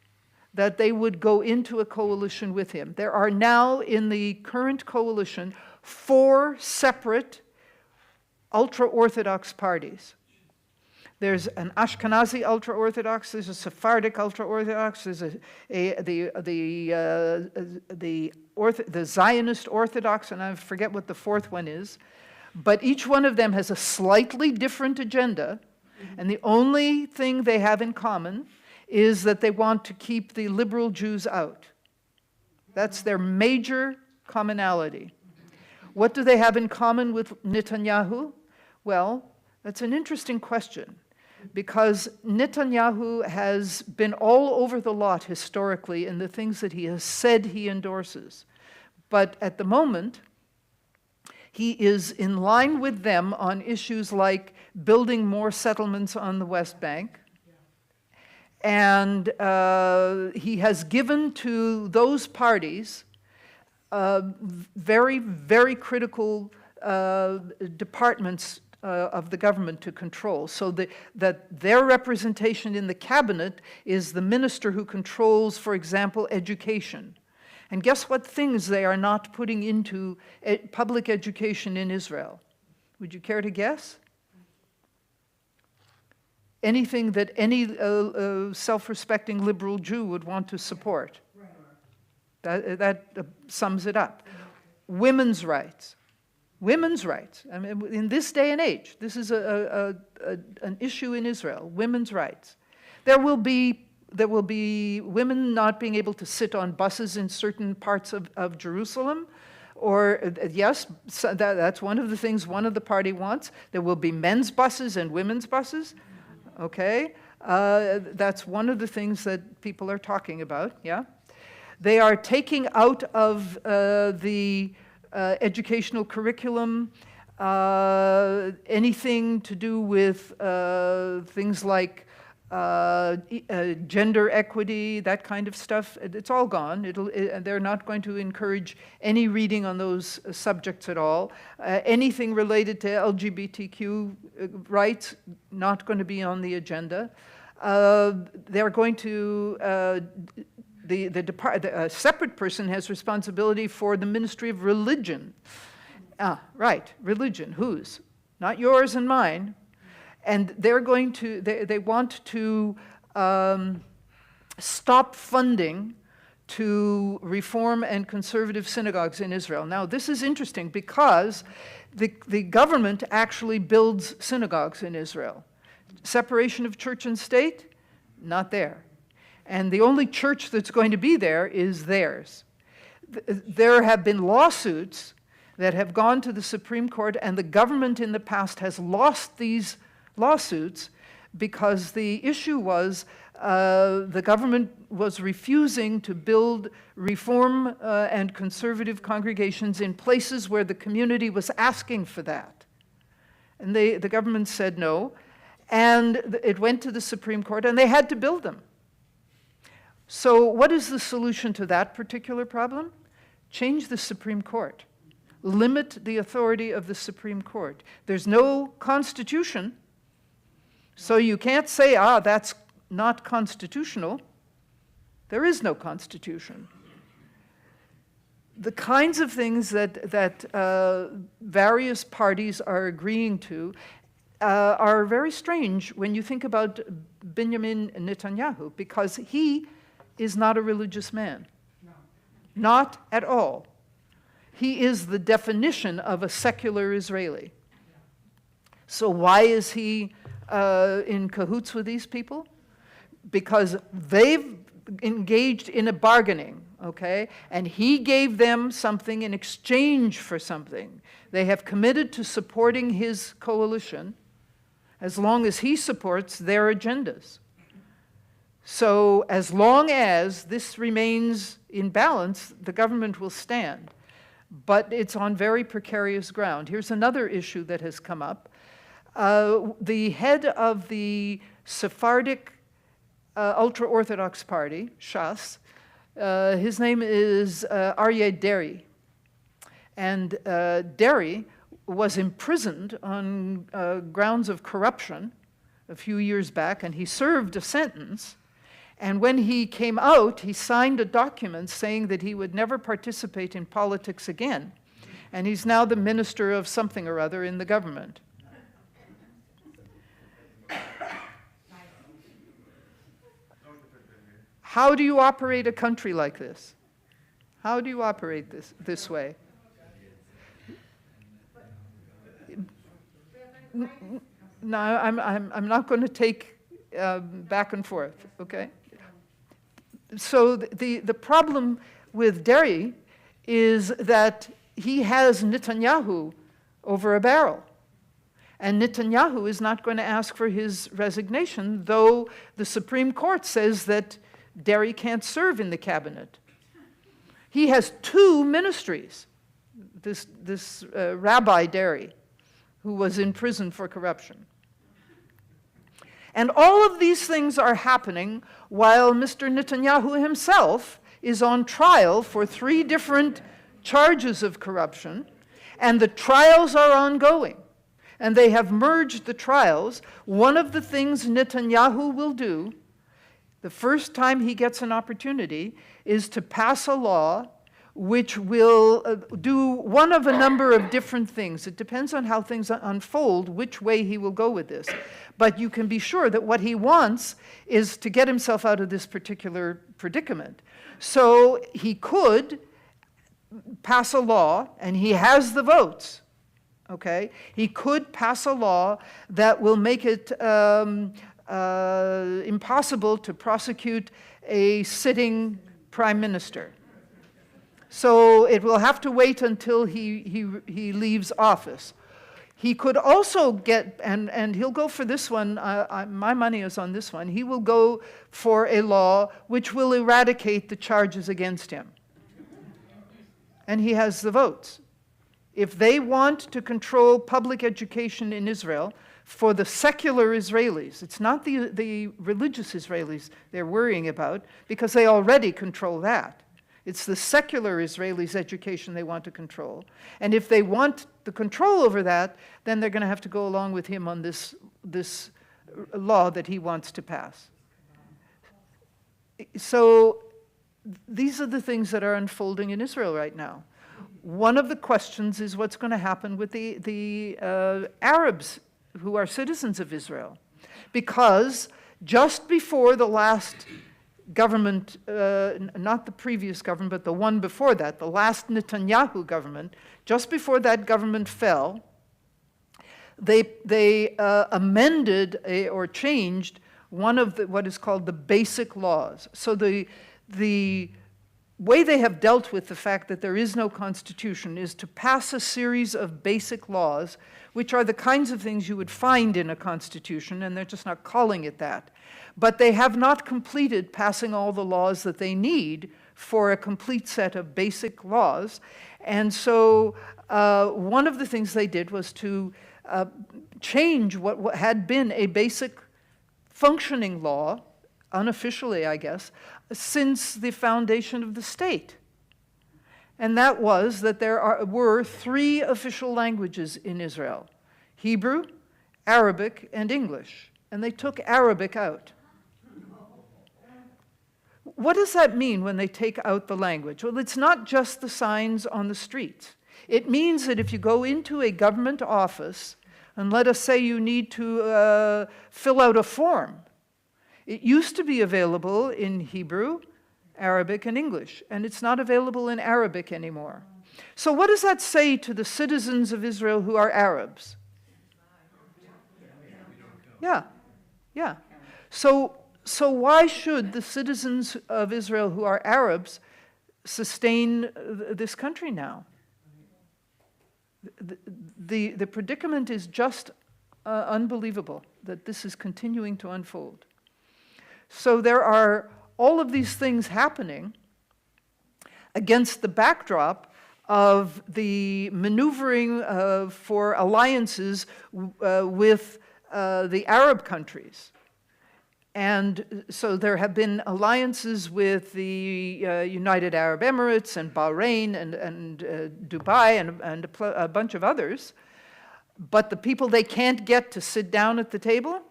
that they would go into a coalition with him. There are now in the current coalition 4 separate ultra-Orthodox parties. There's an Ashkenazi ultra-Orthodox, there's a Sephardic ultra-Orthodox, there's the Zionist Orthodox, and I forget what the 4th one is. But each one of them has a slightly different agenda, and the only thing they have in common is that they want to keep the liberal Jews out. That's their major commonality. What do they have in common with Netanyahu? Well, that's an interesting question, because Netanyahu has been all over the lot historically in the things that he has said he endorses. But at the moment, he is in line with them on issues like building more settlements on the West Bank. And he has given to those parties very, very critical departments of the government to control, so that their representation in the cabinet is the minister who controls, for example, education. And guess what things they are not putting into public education in Israel? Would you care to guess? Anything that any self-respecting liberal Jew would want to support. That sums it up. Women's rights. Women's rights. I mean, in this day and age, this is an issue in Israel. Women's rights. There will be women not being able to sit on buses in certain parts of Jerusalem, or yes, that's one of the things one of the party wants. There will be men's buses and women's buses. Okay, that's one of the things that people are talking about. Yeah, they are taking out of the educational curriculum anything to do with things like gender equity, that kind of stuff. It's all gone. They're not going to encourage any reading on those subjects at all. Anything related to LGBTQ rights, not going to be on the agenda. They're going to a separate person has responsibility for the Ministry of Religion. Right, religion. Whose? Not yours and mine. And they're going to, they want to stop funding to reform and conservative synagogues in Israel. Now, this is interesting because the government actually builds synagogues in Israel. Separation of church and state? Not there. And the only church that's going to be there is theirs. There have been lawsuits that have gone to the Supreme Court, and the government in the past has lost these lawsuits because the issue was the government was refusing to build reform and conservative congregations in places where the community was asking for that. And the government said no, and it went to the Supreme Court, and they had to build them. So what is the solution to that particular problem? Change the Supreme Court. Limit the authority of the Supreme Court. There's no constitution, so you can't say, that's not constitutional. There is no constitution. The kinds of things that various parties are agreeing to are very strange when you think about Benjamin Netanyahu, because he is not a religious man. No. Not at all. He is the definition of a secular Israeli. So why is he in cahoots with these people? Because they've engaged in a bargaining, okay? And he gave them something in exchange for something. They have committed to supporting his coalition as long as he supports their agendas. So as long as this remains in balance, the government will stand. But it's on very precarious ground. Here's another issue that has come up. The head of the Sephardic ultra-Orthodox party, Shas, his name is Aryeh Deri. And Deri was imprisoned on grounds of corruption a few years back, and he served a sentence. And when he came out, he signed a document saying that he would never participate in politics again. And he's now the minister of something or other in the government. How do you operate a country like this? How do you operate this way? No, I'm not going to take back and forth, okay? So the problem with Deri is that he has Netanyahu over a barrel. And Netanyahu is not going to ask for his resignation, though the Supreme Court says that Deri can't serve in the cabinet. He has two ministries, this Rabbi Deri, who was in prison for corruption. And all of these things are happening while Mr. Netanyahu himself is on trial for 3 different charges of corruption, and the trials are ongoing. And they have merged the trials. One of the things Netanyahu will do, the first time he gets an opportunity, is to pass a law which will do one of a number of different things. It depends on how things unfold, which way he will go with this. But you can be sure that what he wants is to get himself out of this particular predicament. So he could pass a law, and he has the votes, okay? He could pass a law that will make it impossible to prosecute a sitting prime minister. So it will have to wait until he leaves office. He could also get, and he'll go for this one, my money is on this one, he will go for a law which will eradicate the charges against him. And he has the votes. If they want to control public education in Israel for the secular Israelis, it's not the religious Israelis they're worrying about, because they already control that. It's the secular Israelis' education they want to control. And if they want the control over that, then they're going to have to go along with him on this law that he wants to pass. So these are the things that are unfolding in Israel right now. One of the questions is what's going to happen with the Arabs who are citizens of Israel. Because just before the last government, not the previous government, but the one before that, the last Netanyahu government, just before that government fell, they amended or changed one of what is called the basic laws. So the way they have dealt with the fact that there is no constitution is to pass a series of basic laws, which are the kinds of things you would find in a constitution, and they're just not calling it that. but they have not completed passing all the laws that they need for a complete set of basic laws. And so one of the things they did was to change what had been a basic functioning law, unofficially, I guess, since the foundation of the state. And that was that there were 3 official languages in Israel: Hebrew, Arabic, and English. And they took Arabic out. What does that mean when they take out the language? Well, it's not just the signs on the streets. It means that if you go into a government office, and let us say you need to fill out a form, it used to be available in Hebrew, Arabic, and English, and it's not available in Arabic anymore. So what does that say to the citizens of Israel who are Arabs? Yeah. So why should the citizens of Israel who are Arabs sustain this country now? The predicament is just unbelievable that this is continuing to unfold. So there are all of these things happening against the backdrop of the maneuvering for alliances with the Arab countries. And so there have been alliances with the United Arab Emirates and Bahrain and Dubai and a bunch of others. But the people they can't get to sit down at the table?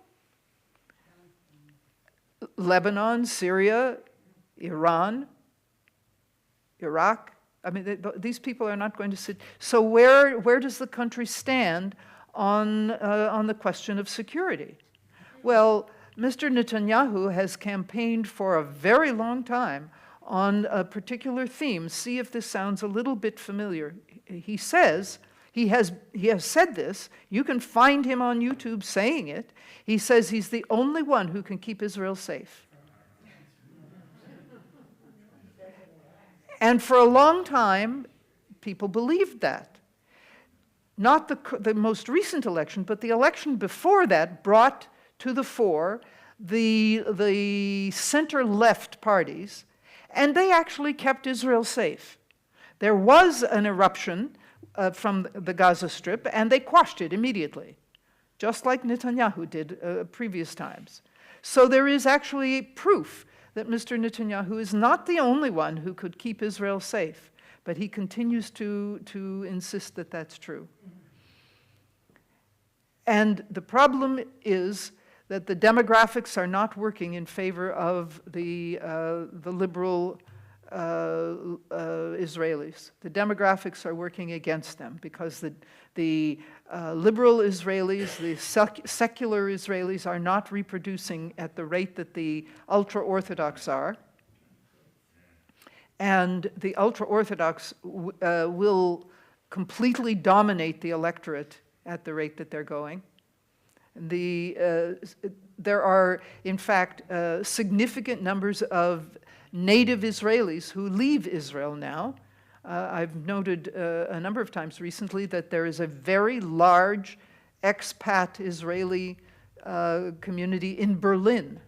Lebanon, Syria, Iran, Iraq. I mean, these people are not going to sit. So where does the country stand on the question of security? Well, Mr. Netanyahu has campaigned for a very long time on a particular theme. See if this sounds a little bit familiar. He says, he has said this, you can find him on YouTube saying it. He says he's the only one who can keep Israel safe. And for a long time, people believed that. Not the most recent election, but the election before that brought to the fore the center-left parties, and they actually kept Israel safe. There was an eruption from the Gaza Strip, and they quashed it immediately, just like Netanyahu did previous times. So there is actually proof that Mr. Netanyahu is not the only one who could keep Israel safe, but he continues to insist that that's true. And the problem is that the demographics are not working in favor of the liberal Israelis. The demographics are working against them because the liberal Israelis, the secular Israelis are not reproducing at the rate that the ultra-Orthodox are. And the ultra-Orthodox will completely dominate the electorate at the rate that they're going. There are, in fact, significant numbers of native Israelis who leave Israel now. I've noted a number of times recently that there is a very large expat Israeli community in Berlin,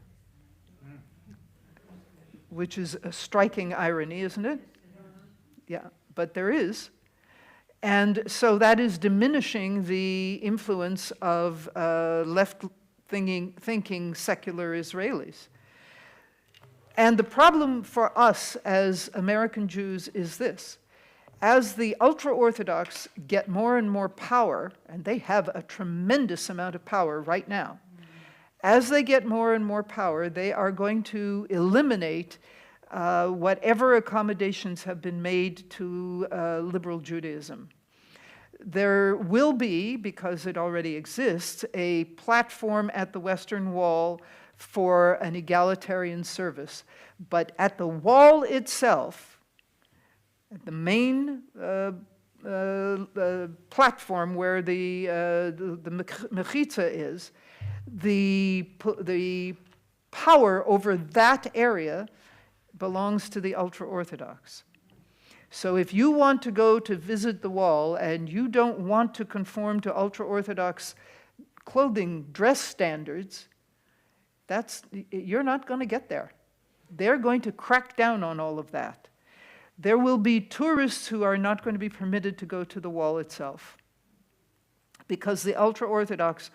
which is a striking irony, isn't it? Yeah, but there is. And so that is diminishing the influence of left-thinking secular Israelis. And the problem for us as American Jews is this. As the ultra-Orthodox get more and more power, and they have a tremendous amount of power right now, as they get more and more power, they are going to eliminate whatever accommodations have been made to liberal Judaism. There will be, because it already exists, a platform at the Western Wall for an egalitarian service. But at the wall itself, at the main platform where the mechitza is, the power over that area belongs to the ultra-Orthodox. So if you want to go to visit the wall and you don't want to conform to ultra-Orthodox clothing dress standards, You're not going to get there. They're going to crack down on all of that. There will be tourists who are not going to be permitted to go to the wall itself because the ultra-Orthodox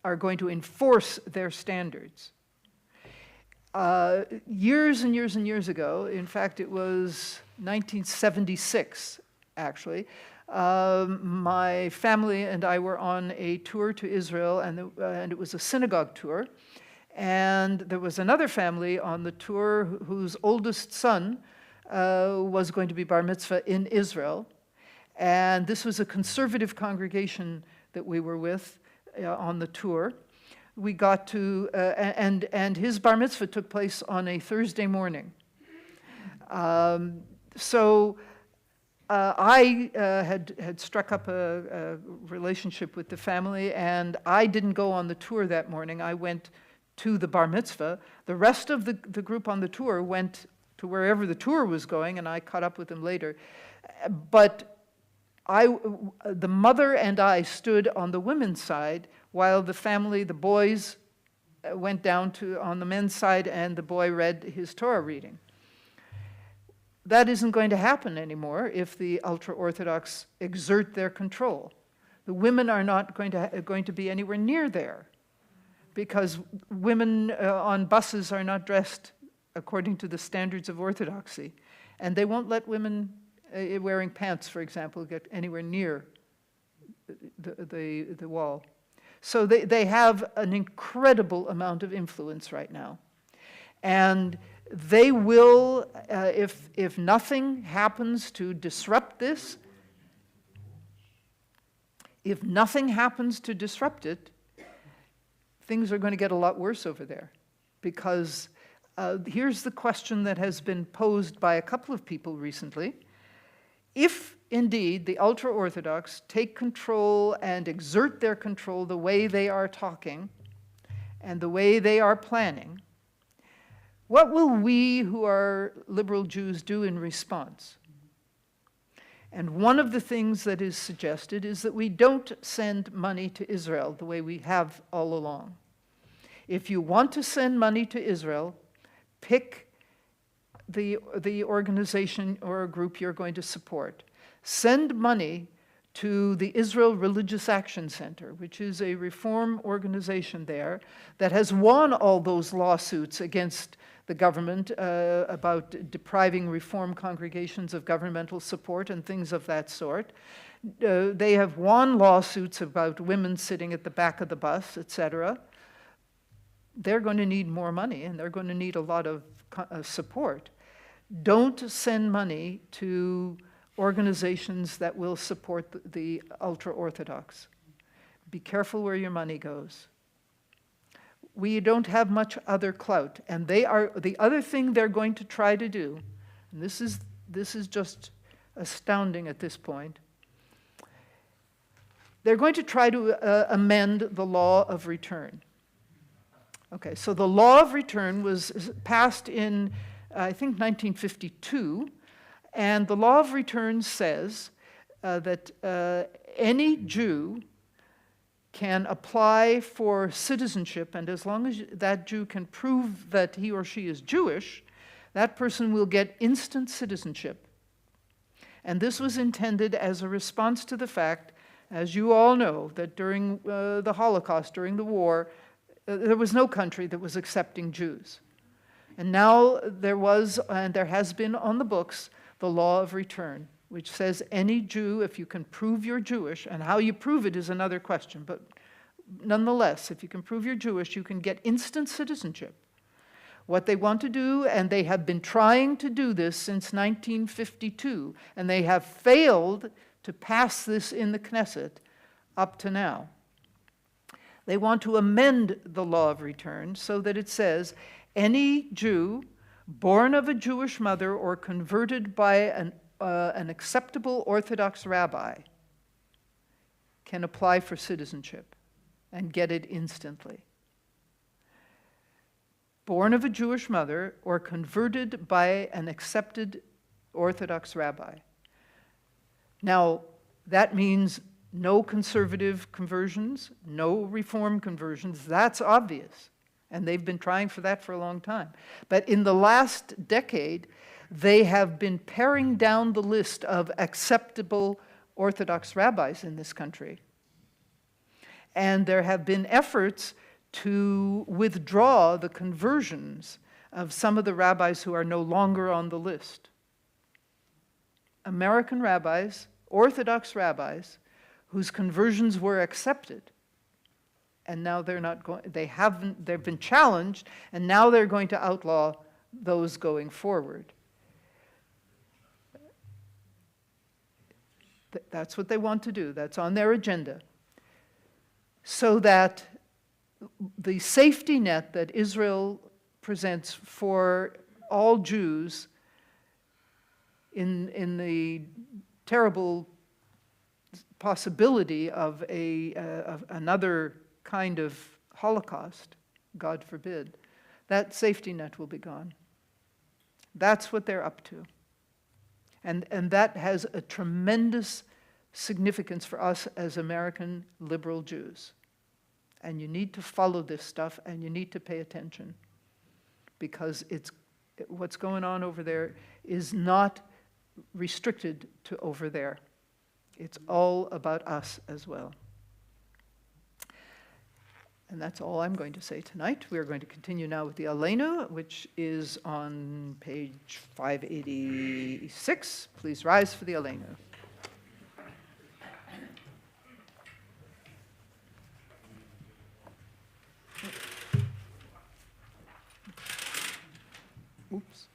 are going to enforce their standards. Years and years and years ago, in fact, it was 1976, actually, my family and I were on a tour to Israel, and it was a synagogue tour. And there was another family on the tour whose oldest son was going to be bar mitzvah in Israel. And this was a conservative congregation that we were with on the tour. We got to, and his bar mitzvah took place on a Thursday morning. So I had struck up a relationship with the family, and I didn't go on the tour that morning. I went to the bar mitzvah. The rest of the group on the tour went to wherever the tour was going, and I caught up with them later. But the mother and I stood on the women's side while the family, the boys, went down on the men's side, and the boy read his Torah reading. That isn't going to happen anymore if the ultra-Orthodox exert their control. The women are not going to be anywhere near there, because women on buses are not dressed according to the standards of orthodoxy. And they won't let women wearing pants, for example, get anywhere near the wall. So they have an incredible amount of influence right now. And they will, if nothing happens to disrupt this, if nothing happens to disrupt it, things are going to get a lot worse over there. Because here's the question that has been posed by a couple of people recently. If indeed the ultra-Orthodox take control and exert their control the way they are talking and the way they are planning, what will we who are liberal Jews do in response? And one of the things that is suggested is that we don't send money to Israel the way we have all along. If you want to send money to Israel, pick the organization or a group you're going to support. Send money to the Israel Religious Action Center, which is a reform organization there that has won all those lawsuits against the government about depriving reform congregations of governmental support and things of that sort. They have won lawsuits about women sitting at the back of the bus, etc. They're going to need more money, and they're going to need a lot of support. Don't send money to organizations that will support the ultra-Orthodox. Be careful where your money goes. We don't have much other clout, and the other thing they're going to try to do, and this is just astounding at this point, they're going to try to amend the law of return. Okay, so the law of return was passed in, I think, 1952, and the law of return says that any Jew can apply for citizenship, and as long as that Jew can prove that he or she is Jewish, that person will get instant citizenship. And this was intended as a response to the fact, as you all know, that during the Holocaust, during the war, there was no country that was accepting Jews. And now there was, and there has been on the books, the law of return, which says any Jew, if you can prove you're Jewish, and how you prove it is another question, but nonetheless, if you can prove you're Jewish, you can get instant citizenship. What they want to do, and they have been trying to do this since 1952, and they have failed to pass this in the Knesset up to now. They want to amend the law of return so that it says any Jew born of a Jewish mother or converted by an acceptable Orthodox rabbi can apply for citizenship and get it instantly. Born of a Jewish mother or converted by an accepted Orthodox rabbi. Now, that means no conservative conversions, no reform conversions. That's obvious. And they've been trying for that for a long time. But in the last decade, they have been paring down the list of acceptable Orthodox rabbis in this country. And there have been efforts to withdraw the conversions of some of the rabbis who are no longer on the list. American rabbis, Orthodox rabbis, whose conversions were accepted, and now they're not going, they've been challenged, and now they're going to outlaw those going forward. That's what they want to do. That's on their agenda. So that the safety net that Israel presents for all Jews in the terrible possibility of another kind of Holocaust, God forbid, that safety net will be gone. That's what they're up to. And that has a tremendous significance for us as American liberal Jews. And you need to follow this stuff, and you need to pay attention, because what's going on over there is not restricted to over there. It's all about us as well. And that's all I'm going to say tonight. We are going to continue now with the Aleinu, which is on page 586. Please rise for the Aleinu. Oops.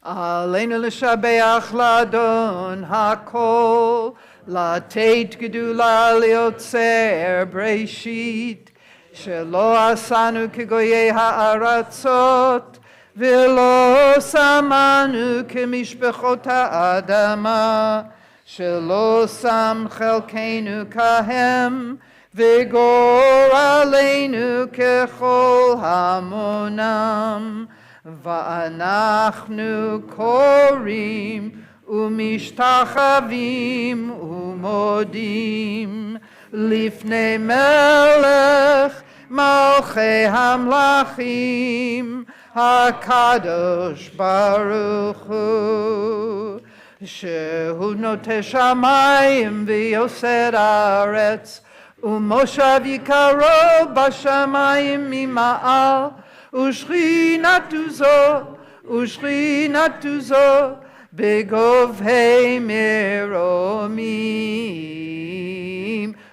Aleinu l'shabeach l'adon hakol, לתת גדולה ליוצר בראשית, שלא עשנו כגויי הארצות, ולא שמנו כמשפחות האדמה, שלא שם חלקנו כהם, וגורלנו ככל המונם, ואנחנו קוראים ומשתחווים ומודים לפני מלך מלכי המלכים הקדוש ברוך הוא, שהוא נוטה שמיים ויוסד הארץ, ומושב יקרו בשמיים ממעל, ושכינתו זו בגובהי מרומים,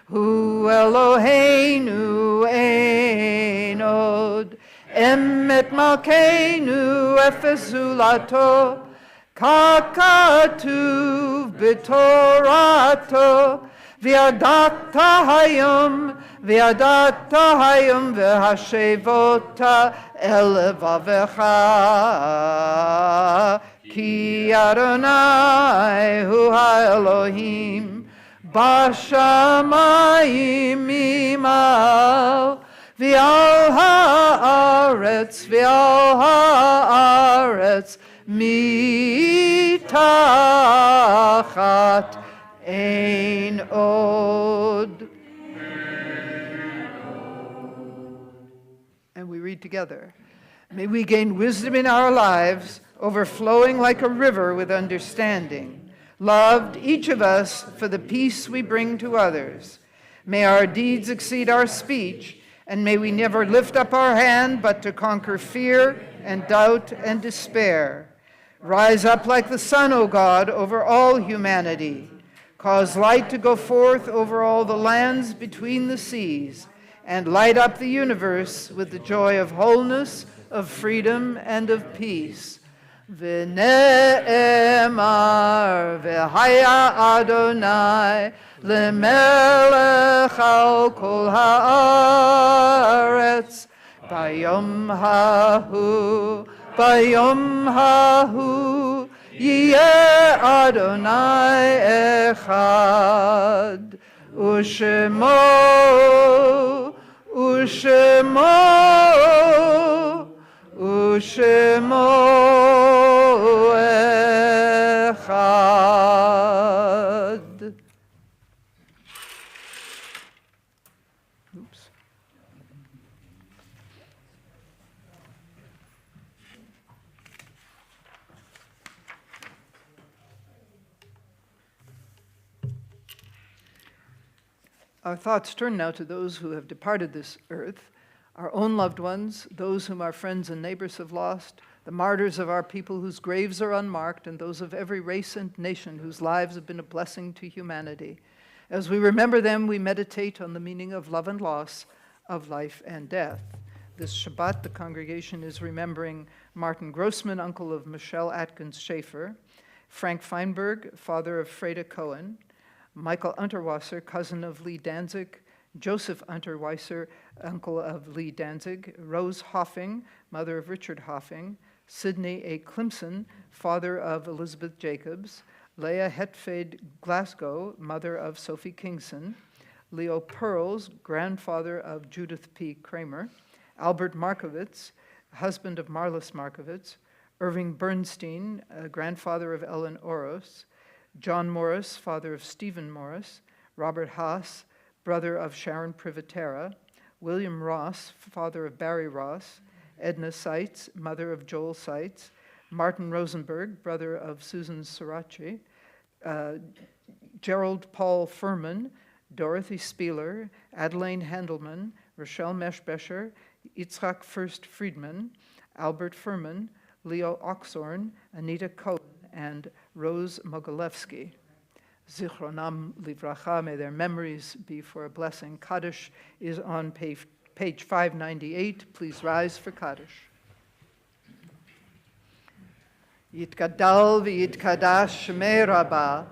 הוא אלוהינו אין עוד, אמת מלכנו אפס זולתו, ככתוב בתורתו, וידעת היום והשבות אל לבבך, כי אדוני הוא האלוהים בשמיים ממעל, ועל הארץ מתחת אין עוד. And we read together. May we gain wisdom in our lives, overflowing like a river with understanding, loved each of us for the peace we bring to others. May our deeds exceed our speech, and may we never lift up our hand but to conquer fear and doubt and despair. Rise up like the sun, O God, over all humanity. Cause light to go forth over all the lands between the seas, and light up the universe with the joy of wholeness, of freedom, and of peace. V'ne'emar v'haya Adonai lemelech al kol haaretz bayom hahu yeh Adonai echad u'shemo echad. Oops. Our thoughts turn now to those who have departed this earth, our own loved ones, those whom our friends and neighbors have lost, the martyrs of our people whose graves are unmarked, and those of every race and nation whose lives have been a blessing to humanity. As we remember them, we meditate on the meaning of love and loss, of life and death. This Shabbat, the congregation is remembering Martin Grossman, uncle of Michelle Atkins Schaefer, Frank Feinberg, father of Freda Cohen, Michael Unterwasser, cousin of Lee Danzig, Joseph Unterwasser, uncle of Lee Danzig, Rose Hoffing, mother of Richard Hoffing, Sidney A. Clemson, father of Elizabeth Jacobs, Leah Hetfeld Glasgow, mother of Sophie Kingson, Leo Pearls, grandfather of Judith P. Kramer, Albert Markovitz, husband of Marlis Markovitz, Irving Bernstein, grandfather of Ellen Oros, John Morris, father of Stephen Morris, Robert Haas, brother of Sharon Privatera, William Ross, father of Barry Ross, Edna Seitz, mother of Joel Seitz, Martin Rosenberg, brother of Susan Sirachi, Gerald Paul Furman, Dorothy Spieler, Adeline Handelman, Rochelle Meschbecher, Yitzhak Furst Friedman, Albert Furman, Leo Oxorn, Anita Cohen, and Rose Mogilevsky. Zichronam livracha, may their memories be for a blessing. Kaddish is on page 598. Please rise for Kaddish. Yitgadal v'yitkadash shmei rabba,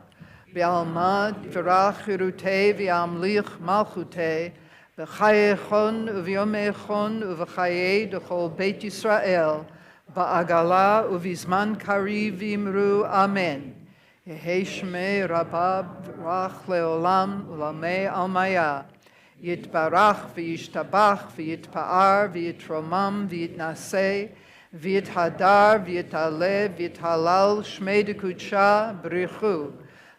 v'alma v'rach hirutei v'amlich malchutei, v'chayechon uv'yomechon uv'chayei d'chol Beit Yisrael, ba'agala uv'izman kari v'imru amen. Yehi shmei rabba v'rach leolam ulamei almaya. Yitbarach v'yishtabach v'yitpa'ar v'yitromam v'yitnaseh v'yithadar v'yitale v'yithalal shmei dekudsha b'richu.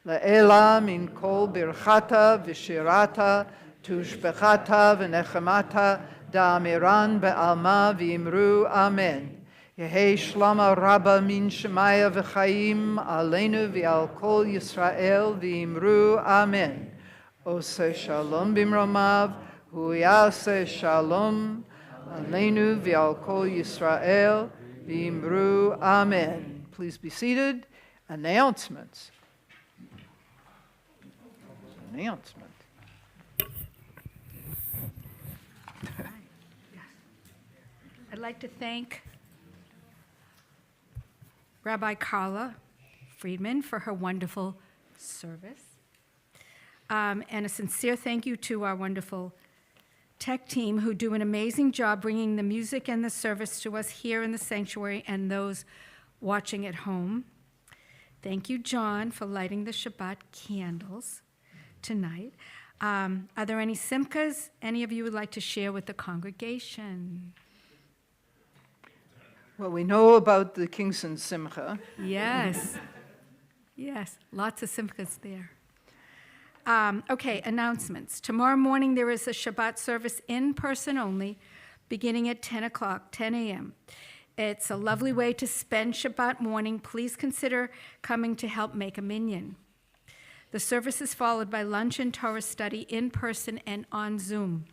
Le'ela min kol birchata v'shirata tushbechata v'nechemata da'amiran be'alma v'imru amen. Yehi shlama rabba min shemaya v'chaim aleinu v'al kol Yisrael v'imru amen. Ose shalom bimromav, hu yaseh shalom aleinu v'al kol Yisrael v'imru amen. Please be seated. Announcements. Announcement. I'd like to thank Rabbi Carla Friedman for her wonderful service. And a sincere thank you to our wonderful tech team who do an amazing job bringing the music and the service to us here in the sanctuary and those watching at home. Thank you, John, for lighting the Shabbat candles tonight. Are there any simchas any of you would like to share with the congregation? Well, we know about the Kingston Simcha. Yes. Yes, lots of simchas there. Okay, announcements. Tomorrow morning there is a Shabbat service in person only, beginning at 10 o'clock, 10 a.m. It's a lovely way to spend Shabbat morning. Please consider coming to help make a minyan. The service is followed by lunch and Torah study in person and on Zoom.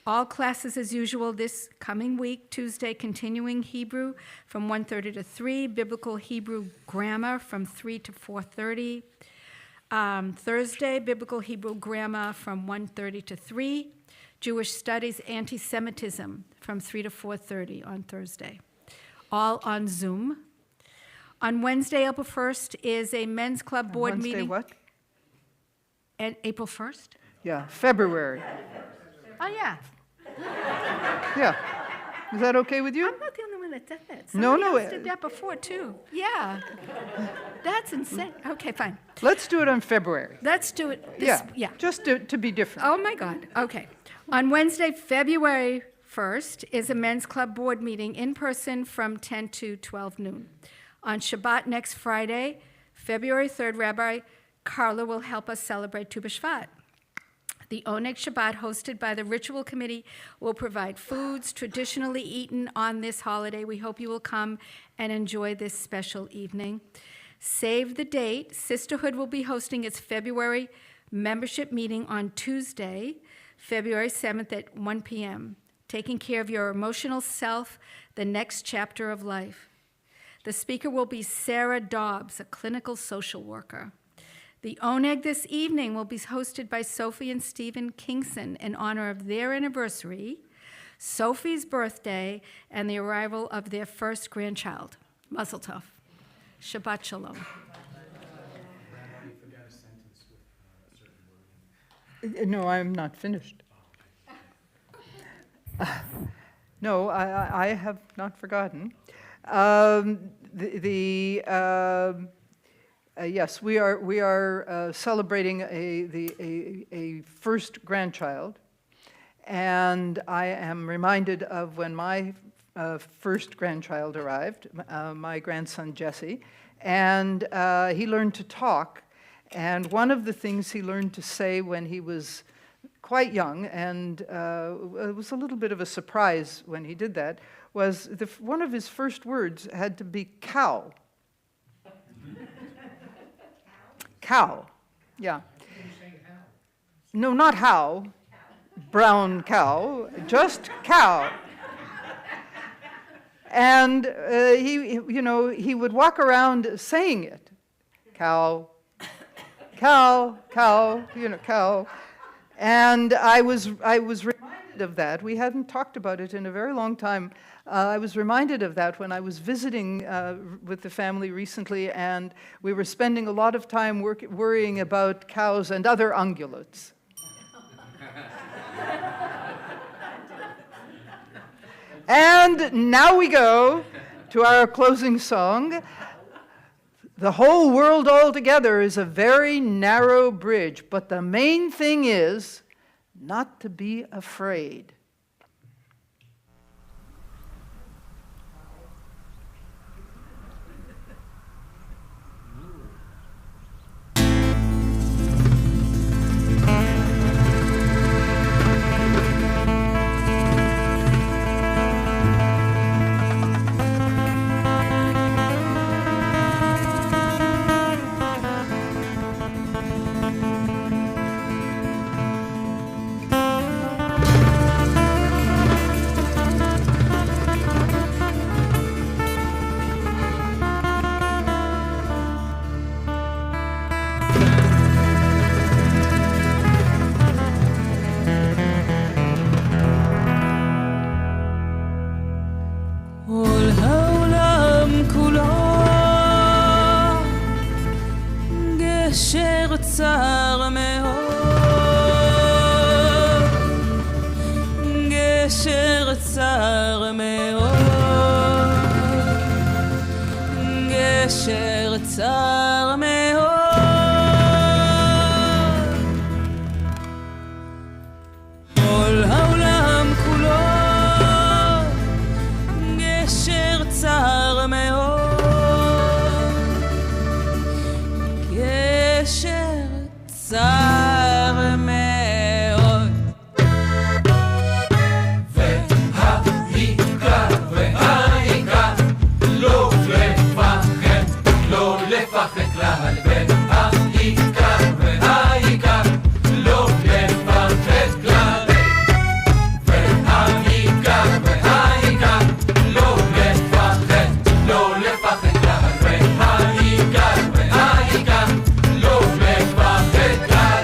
All classes as usual this coming week, Tuesday, continuing Hebrew from 1:30 to 3, Biblical Hebrew Grammar from 3 to 4:30. Thursday, Biblical Hebrew Grammar from 1:30 to 3, Jewish Studies, Anti-Semitism from 3 to 4:30 on Thursday, all on Zoom. On Wednesday, April 1st, is a men's club board Wednesday meeting. what? And April 1st? Yeah, February. Oh, yeah. Yeah. Is that okay with you? I'm not the only one that said that. No, Somebody no, else did that before, too. Yeah. That's insane. Okay, fine. Let's do it on February. Let's do it. Yeah. Just to be different. Oh, my God. Okay. On Wednesday, February 1st, is a men's club board meeting in person from 10 to 12 noon. On Shabbat next Friday, February 3rd, Rabbi Carla will help us celebrate Tu B'Shvat. The Oneg Shabbat, hosted by the Ritual Committee, will provide foods traditionally eaten on this holiday. We hope you will come and enjoy this special evening. Save the date. Sisterhood will be hosting its February Membership meeting on Tuesday, February 7th at 1 p.m. Taking care of your emotional self, the next chapter of life. The speaker will be Sarah Dobbs, a clinical social worker. The Oneg this evening will be hosted by Sophie and Stephen Kingson in honor of their anniversary, Sophie's birthday, and the arrival of their first grandchild. Mazel tov. Shabbat shalom. No, I'm not finished. No, I have not forgotten. Yes, we are celebrating a first grandchild, and I am reminded of when my first grandchild arrived, my grandson Jesse, and he learned to talk. And one of the things he learned to say when he was quite young, and it was a little bit of a surprise when he did that, was one of his first words had to be cow. Cow, yeah. No, not how, brown cow, just cow. And he would walk around saying it, cow, cow, cow, cow. And I was reminded of that. We hadn't talked about it in a very long time. I was reminded of that when I was visiting with the family recently, and we were spending a lot of time worrying about cows and other ungulates. And now we go to our closing song. The whole world altogether is a very narrow bridge, but the main thing is not to be afraid. צר מאוד, גשר צר מאוד, גשר צר מאוד, כל העולם כולו, גשר צר מאוד, צר מאוד. והעיקר, והעיקר, לא לפחד, לא לפחד כלל. והעיקר, והעיקר, לא לפחד כלל. והעיקר, והעיקר, לא לפחד, לא לפחד כלל. והעיקר, והעיקר, לא לפחד כלל.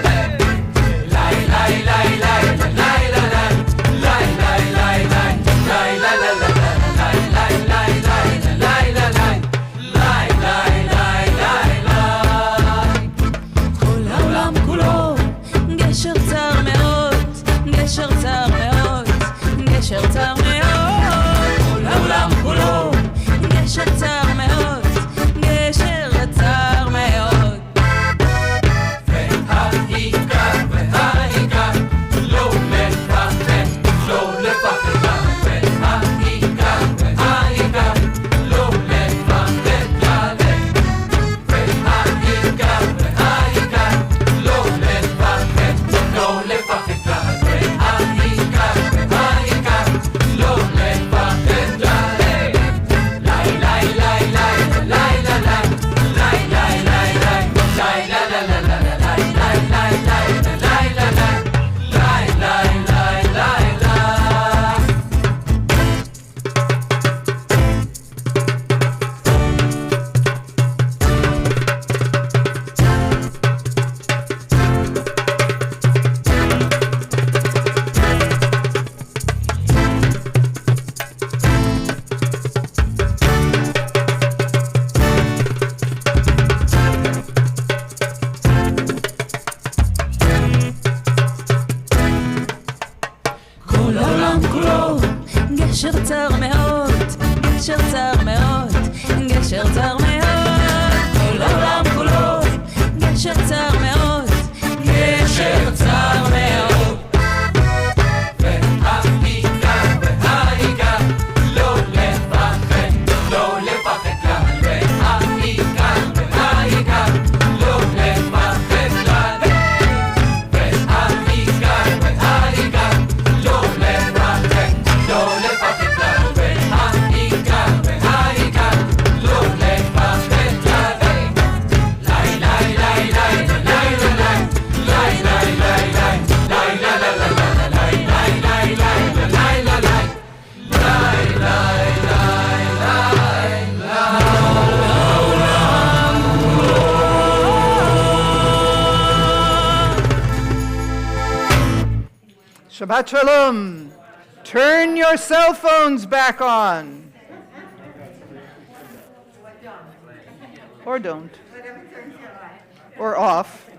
Shabbat Shalom. Turn your cell phones back on. Or don't. Or off.